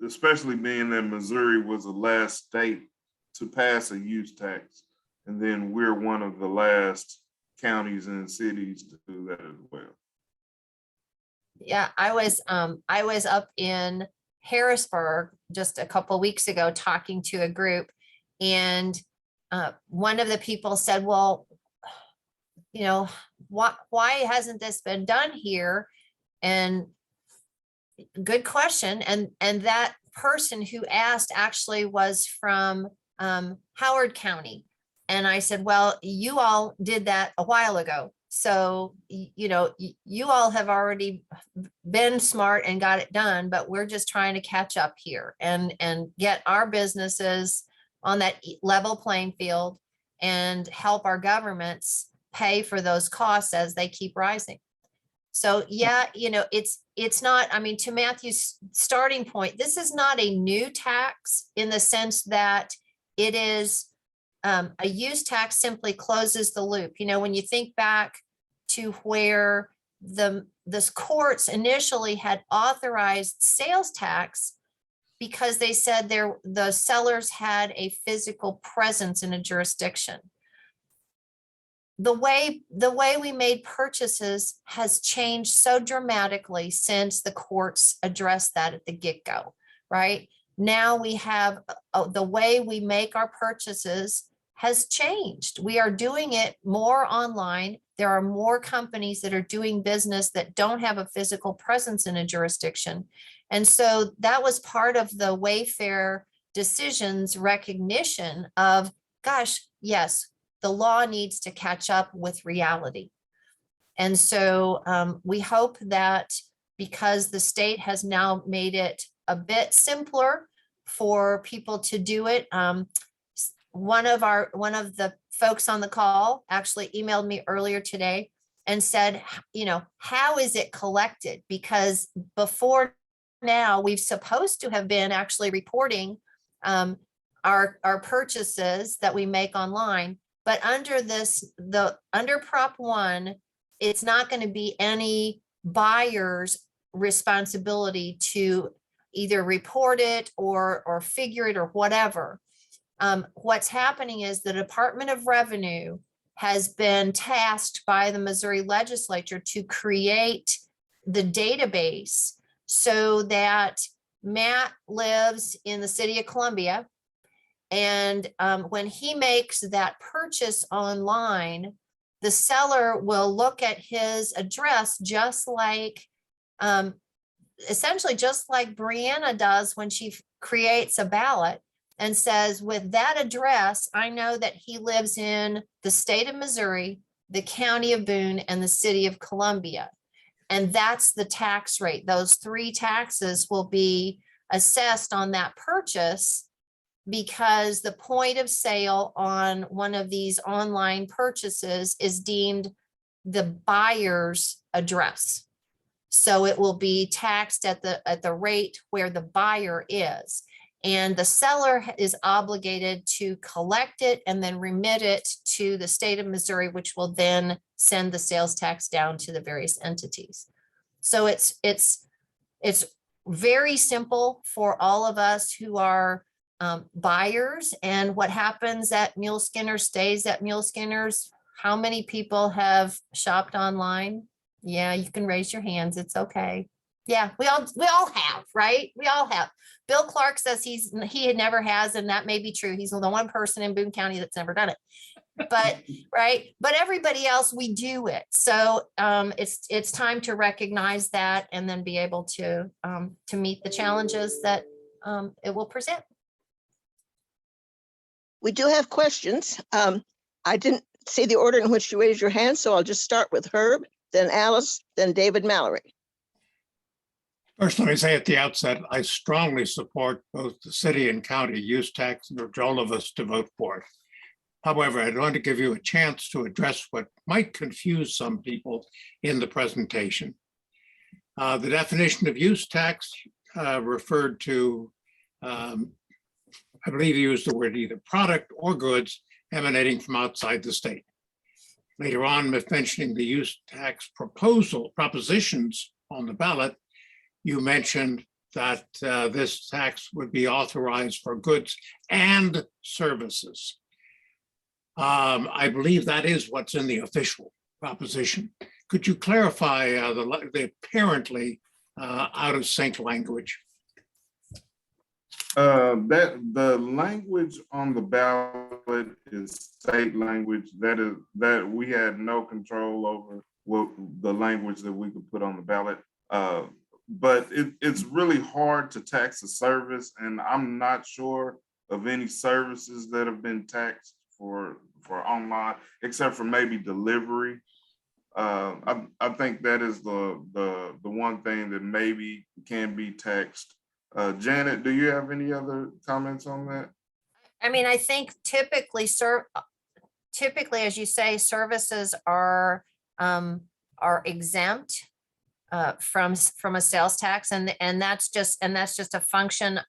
especially being that Missouri was the last state to pass a use tax. And then we're one of the last counties and cities to do that as well. Yeah, I was up in Harrisburg just a couple of weeks ago talking to a group, and one of the people said, well, you know, why hasn't this been done here? And good question. And that person who asked actually was from Howard County. And I said, well, you all did that a while ago. So, you know, you all have already been smart and got it done, but we're just trying to catch up here and get our businesses on that level playing field and help our governments pay for those costs as they keep rising. So yeah, you know, it's not, I mean, to Matthew's starting point, this is not a new tax in the sense that it is a use tax simply closes the loop. You know, when you think back to where this courts initially had authorized sales tax because they said the sellers had a physical presence in a jurisdiction. The way we made purchases has changed so dramatically since the courts addressed that at the get-go, right? now we have the way we make our purchases has changed. We are doing it more online. There are more companies that are doing business that don't have a physical presence in a jurisdiction. And so that was part of the Wayfair decisions recognition of, gosh, yes, the law needs to catch up with reality. And so we hope that because the state has now made it a bit simpler for people to do it. One of the folks on the call actually emailed me earlier today and said, you know, how is it collected? Because before now, we've supposed to have been actually reporting our purchases that we make online, but under under Prop 1, it's not going to be any buyer's responsibility to either report it or figure it or whatever. What's happening is the Department of Revenue has been tasked by the Missouri legislature to create the database so that Matt lives in the city of Columbia. And when he makes that purchase online, the seller will look at his address just like, essentially just like Brianna does when she creates a ballot and says, with that address, I know that he lives in the state of Missouri, the county of Boone, and the city of Columbia. And that's the tax rate. Those three taxes will be assessed on that purchase because the point of sale on one of these online purchases is deemed the buyer's address. So it will be taxed at the rate where the buyer is. And the seller is obligated to collect it and then remit it to the state of Missouri, which will then send the sales tax down to the various entities. So it's very simple for all of us who are buyers. And what happens at Muleskinners stays at Muleskinners. How many people have shopped online? Yeah, you can raise your hands. It's okay. Yeah, we all have, right? We all have. Bill Clark says he never has, and that may be true. He's the one person in Boone County that's never done it. But right, but everybody else, we do it. So it's time to recognize that and then be able to meet the challenges that it will present. We do have questions. I didn't see the order in which you raised your hand, so I'll just start with Herb, then Alice, then David Mallory. First, let me say at the outset, I strongly support both the city and county use tax and urge all of us to vote for it. However, I'd want to give you a chance to address what might confuse some people in the presentation. The definition of use tax referred to, I believe you used the word either product or goods emanating from outside the state. Later on, mentioning the use tax propositions on the ballot, you mentioned that this tax would be authorized for goods and services. I believe that is what's in the official proposition. Could you clarify the apparently out of sync language? That the language on the ballot is state language. That we had no control over what the language that we could put on the ballot. But it's really hard to tax a service, and I'm not sure of any services that have been taxed for online, except for maybe delivery. I think that is the one thing that maybe can be taxed. Janet, do you have any other comments on that? I mean, I think typically, as you say, services are exempt from a sales tax, and that's just a function.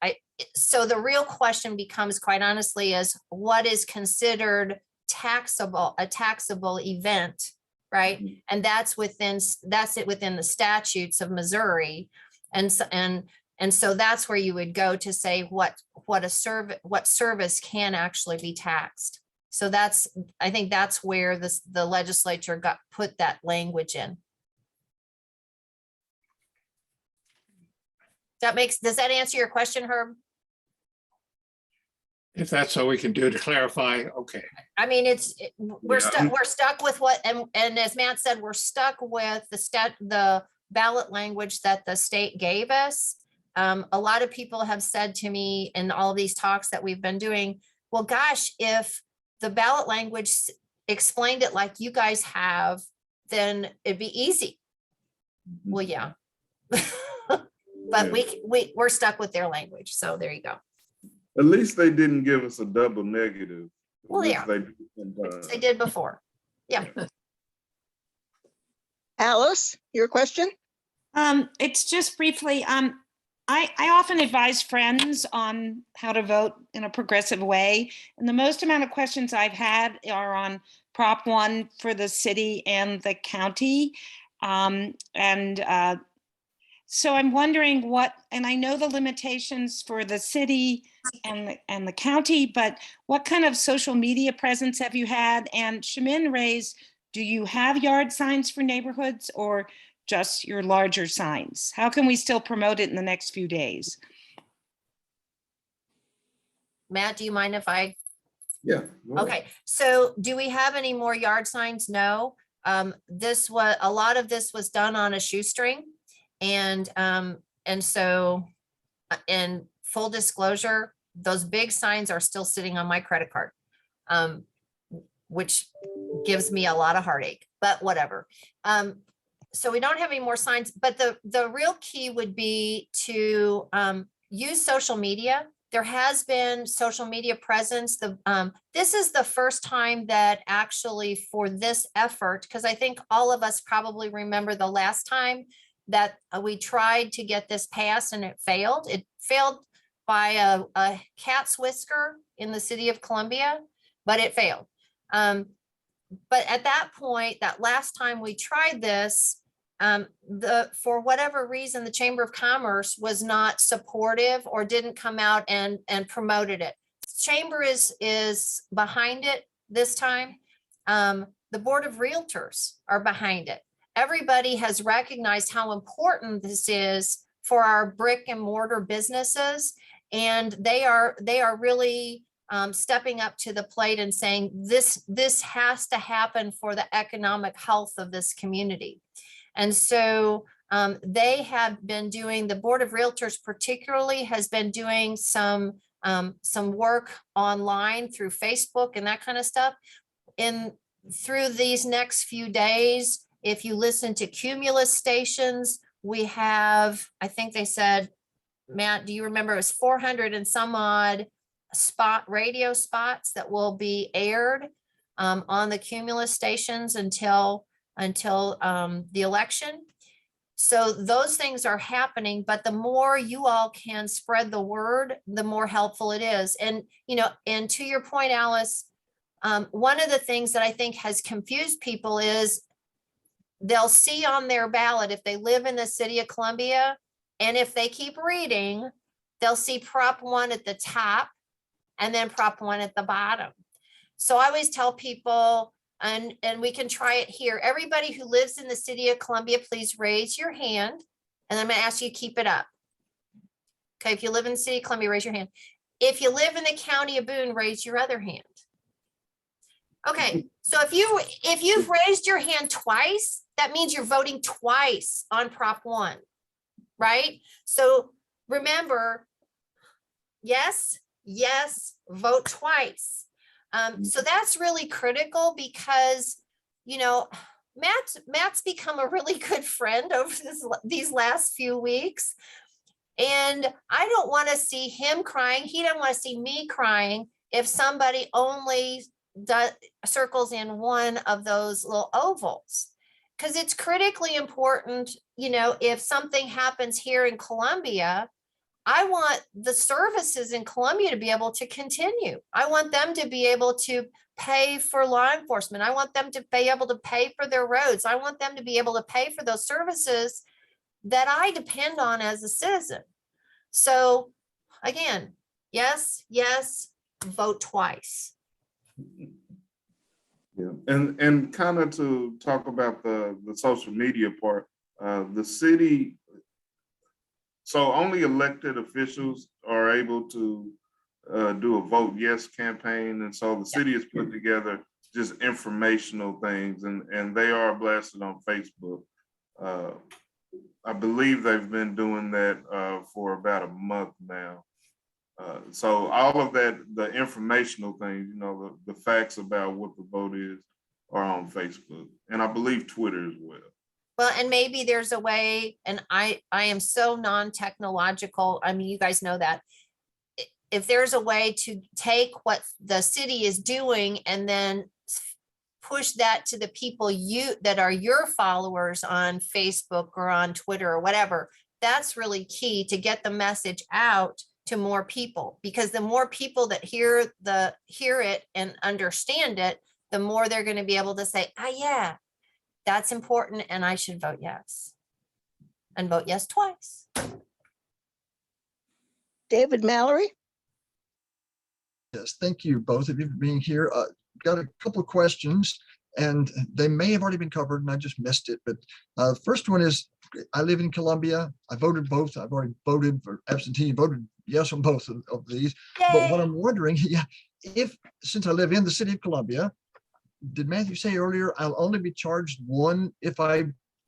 So the real question becomes, quite honestly, is what is considered a taxable event, right? And that's it within the statutes of Missouri, and so that's where you would go to say what service can actually be taxed. So I think that's where the legislature put that language in. Does that answer your question, Herb? If that's all we can do to clarify, okay. I mean, we're Yeah. stuck with what, and as Matt said, we're stuck with the ballot language that the state gave us. A lot of people have said to me in all these talks that we've been doing, well, gosh, if the ballot language explained it like you guys have, then it'd be easy. Well, yeah. But we're stuck with their language. So there you go. At least they didn't give us a double negative. Well, which yeah. they did sometimes. Which they did before. Yeah. Alice, your question? It's just briefly, I often advise friends on how to vote in a progressive way. And the most amount of questions I've had are on Prop 1 for the city and the county. So I'm wondering what, and I know the limitations for the city and the county, but what kind of social media presence have you had? And Shamin raised, do you have yard signs for neighborhoods or just your larger signs? How can we still promote it in the next few days? Matt, do you mind if I? Yeah. go ahead. Okay, so do we have any more yard signs? No. A lot of this was done on a shoestring. And so in full disclosure, those big signs are still sitting on my credit card, which gives me a lot of heartache, but whatever. So we don't have any more signs, but the real key would be to use social media. There has been social media presence. This is the first time that actually for this effort, because I think all of us probably remember the last time that we tried to get this passed and it failed. It failed by a cat's whisker in the city of Columbia, but it failed. But at that point, that last time we tried this, for whatever reason, the Chamber of Commerce was not supportive or didn't come out and promoted it. Chamber is behind it this time. The Board of Realtors are behind it. Everybody has recognized how important this is for our brick and mortar businesses. And they are really stepping up to the plate and saying, this has to happen for the economic health of this community. And so they have been doing, the Board of Realtors particularly has been doing some work online through Facebook and that kind of stuff. Through these next few days, if you listen to Cumulus stations, we have, I think they said, Matt, do you remember, it was 400 and some odd radio spots that will be aired on the Cumulus stations until the election. So those things are happening, but the more you all can spread the word, the more helpful it is. And, and to your point, Alice, one of the things that I think has confused people is they'll see on their ballot, if they live in the city of Columbia, and if they keep reading, they'll see Prop 1 at the top and then Prop 1 at the bottom. So I always tell people, and we can try it here, everybody who lives in the city of Columbia, please raise your hand. And I'm going to ask you to keep it up. Okay, if you live in the city of Columbia, raise your hand. If you live in the county of Boone, raise your other hand. Okay, so if you've raised your hand twice, that means you're voting twice on Prop 1, right? So remember, yes, vote twice. So that's really critical because, Matt's become a really good friend over these last few weeks. And I don't want to see him crying. He doesn't want to see me crying if somebody only circles in one of those little ovals. Because it's critically important, if something happens here in Columbia, I want the services in Columbia to be able to continue. I want them to be able to pay for law enforcement. I want them to be able to pay for their roads. I want them to be able to pay for those services that I depend on as a citizen. So again, yes, vote twice. Yeah, and kind of to talk about the social media part, the city, so only elected officials are able to do a vote yes campaign. And so the city has put together just informational things, and they are blasted on Facebook. I believe they've been doing that for about a month now. So all of that, the informational things, the facts about what the vote is are on Facebook, and I believe Twitter as well. Well, and maybe there's a way, and I am so non-technological. I mean, you guys know that. If there's a way to take what the city is doing and then push that to the people that are your followers on Facebook or on Twitter or whatever, that's really key to get the message out to more people, because the more people that hear it and understand it, the more they're going to be able to say, yeah, that's important and I should vote yes, and vote yes twice. David Mallory. Yes, thank you both of you for being here. Got a couple of questions, and they may have already been covered and I just missed it. But the first one is, I live in Columbia. I voted both. I've already voted for absentee, voted yes on both of these. But what I'm wondering, since I live in the city of Columbia, did Matthew say earlier I'll only be charged one if I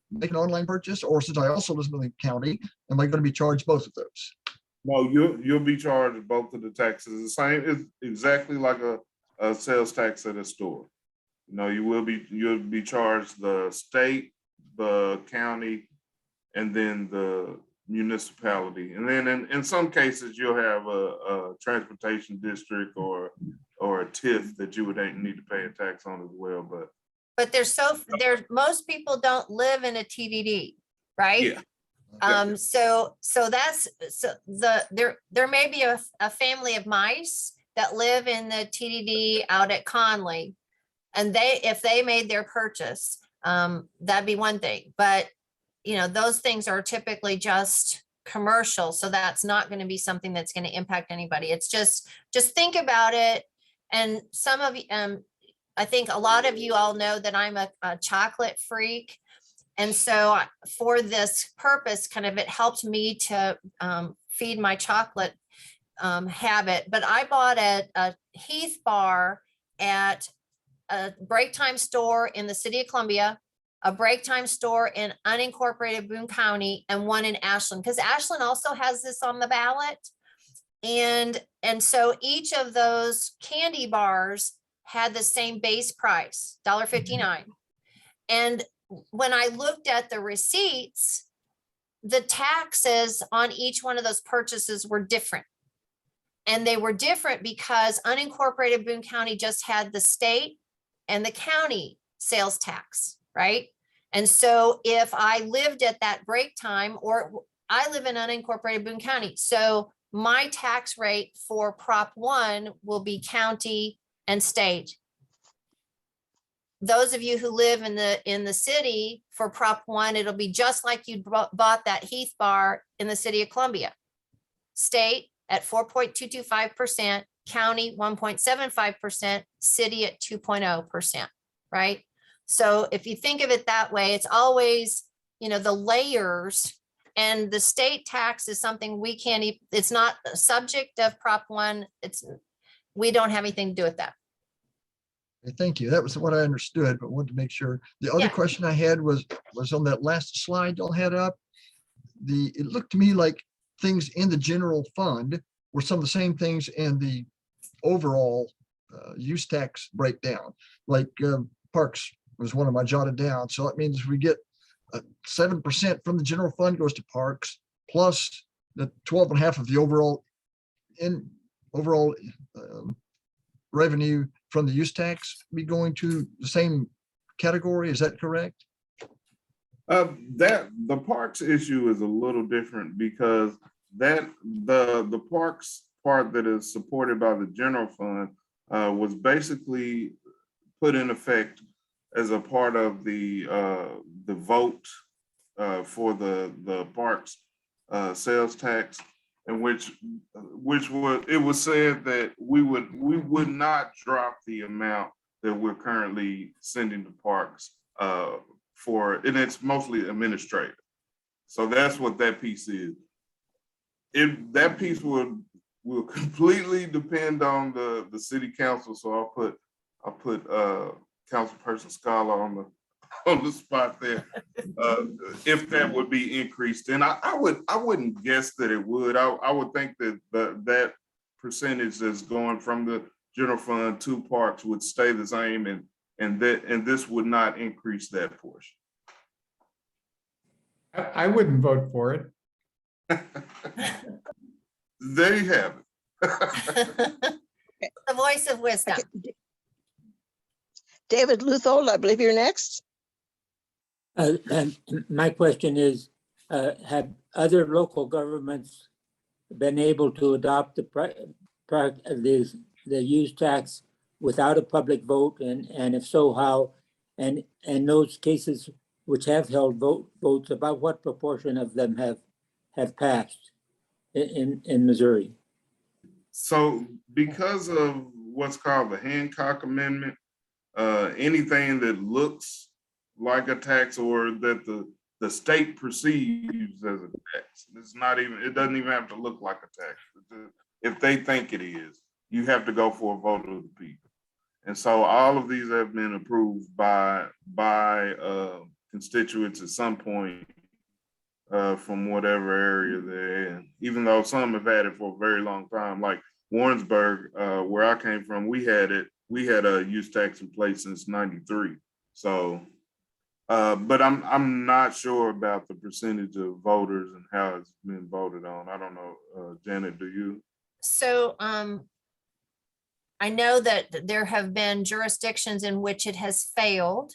make an online purchase, or since I also live in the county, am I going to be charged both of those? No, you'll be charged both of the taxes. The same, it's exactly like a sales tax at a store. You'll be charged the state, the county, and then the municipality. And then in some cases, you'll have a transportation district or a TIF that you would need to pay a tax on as well. But most people don't live in a TDD, right? yeah. There may be a family of mice that live in the TDD out at Conley, and if they made their purchase, that'd be one thing. But those things are typically just commercial, so that's not going to be something that's going to impact anybody. It's just think about it. And some of you, I think a lot of you all know that I'm a chocolate freak. And so for this purpose, it helped me to feed my chocolate habit. But I bought a Heath bar at a break time store in the city of Columbia, a break time store in unincorporated Boone County, and one in Ashland, because Ashland also has this on the ballot. And so each of those candy bars had the same base price, $1.59. And when I looked at the receipts, the taxes on each one of those purchases were different. And they were different because unincorporated Boone County just had the state and the county sales tax, right? And so if I lived at that break time, or I live in unincorporated Boone County, so my tax rate for Prop 1 will be county and state. Those of you who live in the city, for Prop 1, it'll be just like you bought that Heath bar in the city of Columbia. State at 4.225%, county 1.75%, city at 2.0%, right? So if you think of it that way, it's always, the layers, and the state tax is something we can't, it's not a subject of Prop 1. We don't have anything to do with that. Thank you. That was what I understood, but wanted to make sure. The other question I had was on that last slide y'all had up. It looked to me like things in the general fund were some of the same things in the overall use tax breakdown. Like parks was one of my jotted down. So that means we get 7% from the general fund goes to parks, plus the 12.5 of the overall revenue from the use tax be going to the same category. Is that correct? That the parks issue is a little different, because the parks part that is supported by the general fund was basically put in effect as a part of the vote for the parks sales tax, in which it was said that we would not drop the amount that we're currently sending to parks and it's mostly administrative. So that's what that piece is. That piece would will completely depend on the city council. So I'll put Councilperson Scala on the spot there. If that would be increased, and I wouldn't guess that it would. I would think that that percentage that's going from the general fund to parks would stay the same, and this would not increase that portion. I wouldn't vote for it. There you have it. The voice of wisdom. Okay. David Luthold, I believe you're next. And my question is, have other local governments been able to adopt the use tax without a public vote? And if so, how? And those cases which have held votes, about what proportion of them have passed in Missouri? So because of what's called the Hancock Amendment, anything that looks like a tax or that the state perceives as a tax, it doesn't even have to look like a tax. If they think it is, you have to go for a vote of the people. And so all of these have been approved by constituents at some point from whatever area they're in, even though some have had it for a very long time. Like Warrensburg, where I came from, we had a use tax in place since '93. So, but I'm not sure about the percentage of voters and how it's been voted on. I don't know, Janet, do you? So I know that there have been jurisdictions in which it has failed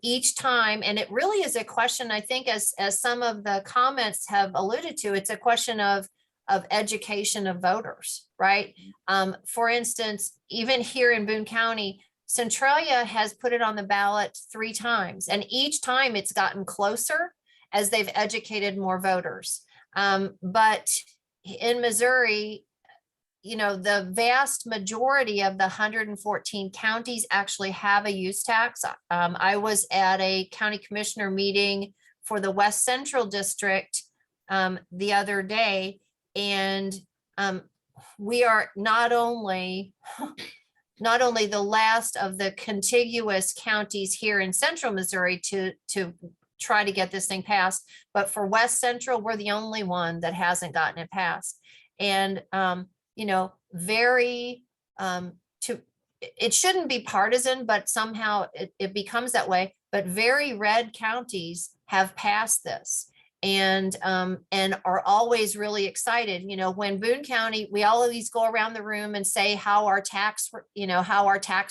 each time. And it really is a question, I think, as some of the comments have alluded to, it's a question of education of voters, right? For instance, even here in Boone County, Centralia has put it on the ballot 3 times, and each time it's gotten closer as they've educated more voters. But in Missouri, you know, the vast majority of the 114 counties actually have a use tax. I was at a county commissioner meeting for the West Central District the other day, and we are not only the last of the contiguous counties here in central Missouri to try to get this thing passed, but for West Central, we're the only one that hasn't gotten it passed. And you know, it shouldn't be partisan, but somehow it becomes that way. But very red counties have passed this and are always really excited. You know, when Boone County, we always go around the room and say how our tax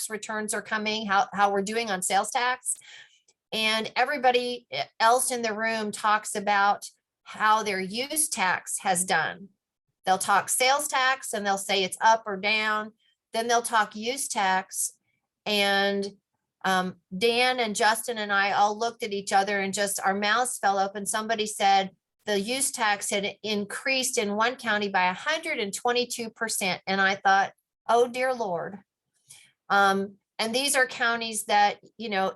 returns are coming, how we're doing on sales tax. And everybody else in the room talks about how their use tax has done. They'll talk sales tax and they'll say it's up or down. Then they'll talk use tax. And Dan and Justin and I all looked at each other and just our mouths fell open. Somebody said the use tax had increased in one county by 122%. And I thought, oh, dear Lord. And these are counties that, you know,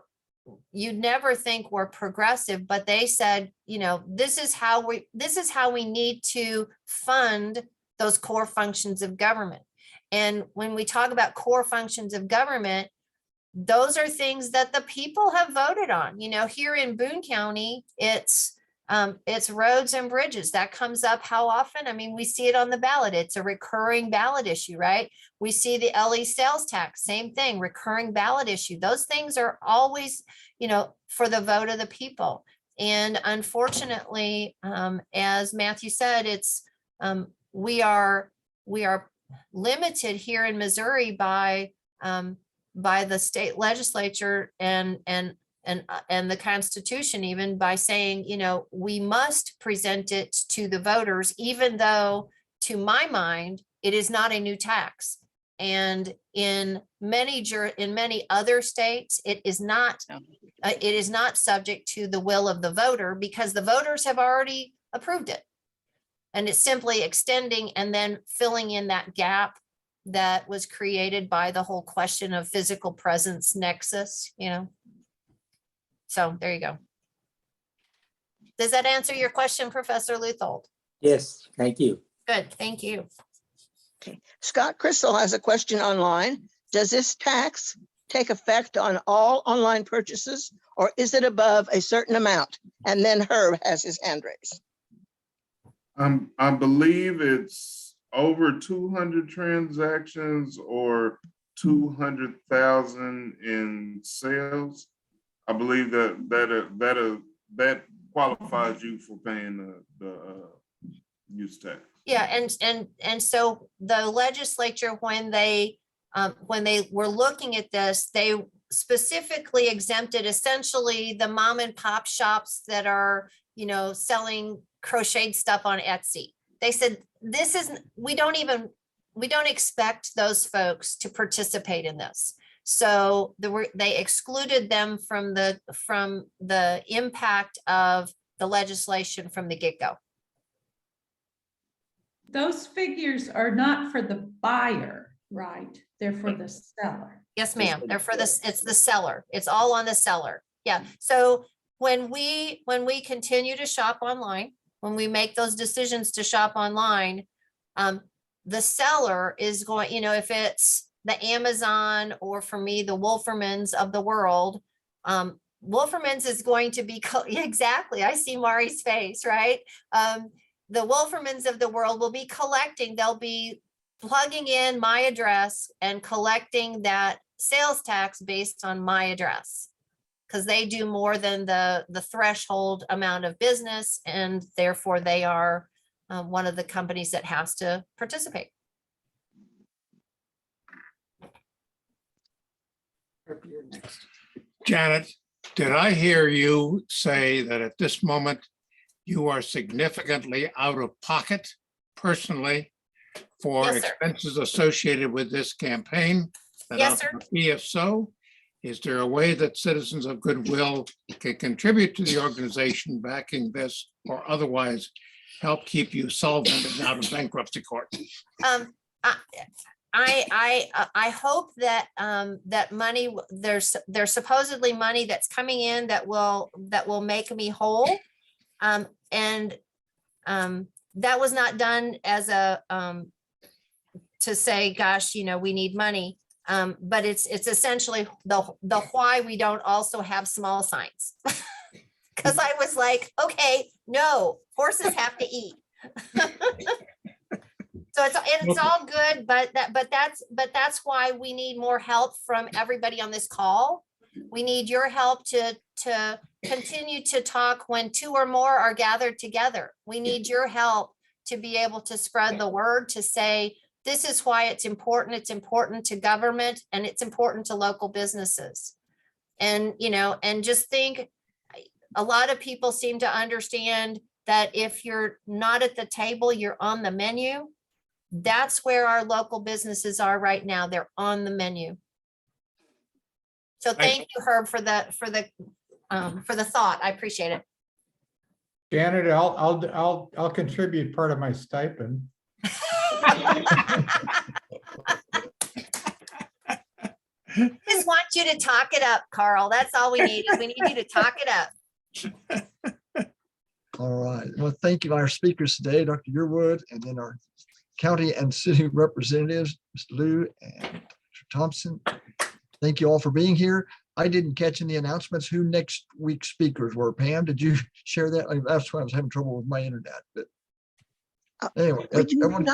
you'd never think were progressive, but they said, you know, this is how we need to fund those core functions of government. And when we talk about core functions of government, those are things that the people have voted on. You know, here in Boone County, it's roads and bridges. That comes up how often? I mean, we see it on the ballot. It's a recurring ballot issue, right? We see the LE sales tax, same thing, recurring ballot issue. Those things are always, you know, for the vote of the people. And unfortunately, as Matthew said, it's we are limited here in Missouri by the state legislature and the Constitution, even by saying, you know, we must present it to the voters, even though, to my mind, it is not a new tax. And in many other states, it is not subject to the will of the voter because the voters have already approved it. And it's simply extending and then filling in that gap that was created by the whole question of physical presence nexus, you know. So there you go. Does that answer your question, Professor Luthold? Yes, thank you. Good, thank you. Okay, Scott Crystal has a question online. Does this tax take effect on all online purchases, or is it above a certain amount? And then Herb has his hand raised. I believe it's over 200 transactions or 200,000 in sales. I believe that qualifies you for paying the use tax. Yeah, and so the legislature, when they were looking at this, they specifically exempted essentially the mom and pop shops that are, selling crocheted stuff on Etsy. They said, we don't expect those folks to participate in this. So they excluded them from the impact of the legislation from the get-go. Those figures are not for the buyer, right? They're for the seller. Yes, ma'am. They're for this, it's the seller. It's all on the seller. Yeah. So when we continue to shop online, when we make those decisions to shop online, the seller is going, if it's the Amazon or for me, the Wolfermans of the world, Wolfermans is going to be, exactly. I see Mari's face, right? The Wolfermans of the world will be collecting, they'll be plugging in my address and collecting that sales tax based on my address. Because they do more than the threshold amount of business, and therefore they are one of the companies that has to participate. Janet, did I hear you say that at this moment you are significantly out of pocket personally for Yes, sir. expenses associated with this campaign? Yes, sir. If so, is there a way that citizens of goodwill can contribute to the organization backing this, or otherwise help keep you solvent and out of bankruptcy court? I hope that that money, there's supposedly money that's coming in that will make me whole. And that was not done as a to say, gosh, we need money. But it's essentially the why we don't also have small signs. Because I was like, okay, no, horses have to eat. So it's all good, but that's why we need more help from everybody on this call. We need your help to continue to talk when two or more are gathered together. We need your help to be able to spread the word, to say, this is why it's important. It's important to government and it's important to local businesses. And, and just think, a lot of people seem to understand that if you're not at the table, you're on the menu. That's where our local businesses are right now. They're on the menu. So thank you, Herb, for the thought. I appreciate it. Janet, I'll contribute part of my stipend. Just want you to talk it up, Carl. That's all we need. We need you to talk it up. All right. Well, thank you, our speakers today, Dr. Yearwood, and then our county and city representatives, Mr. Liu and Dr. Thompson. Thank you all for being here. I didn't catch in the announcements who next week's speakers were. Pam, did you share that? That's why I was having trouble with my internet. But anyway, everyone.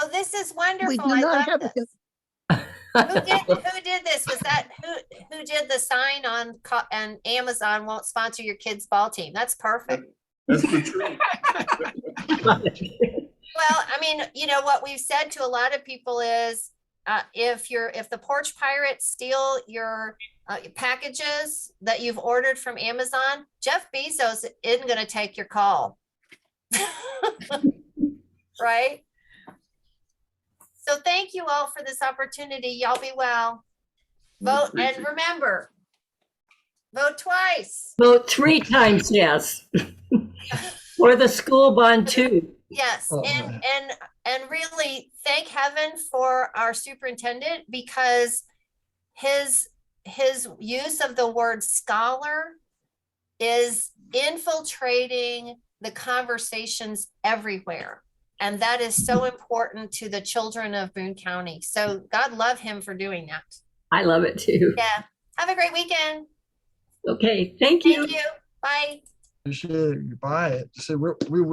Oh, this is wonderful. We do I not love have this. Who did this? Was that who did the sign on and Amazon won't sponsor your kids' ball team? That's perfect. That's the truth. Well, I mean, what we've said to a lot of people is if the porch pirates steal your packages that you've ordered from Amazon, Jeff Bezos isn't going to take your call. Right? So thank you all for this opportunity. Y'all be well. Vote, and remember, vote twice. Vote 3 times yes. For the school bond too. Yes, Oh, and really thank heaven for our superintendent, because his use of the word scholar is infiltrating the conversations everywhere. And that is so important to the children of Boone County. So God love him for doing that. I love it too. Yeah. Have a great weekend. Okay, thank you. Thank you. Bye. Appreciate it. Goodbye. So we will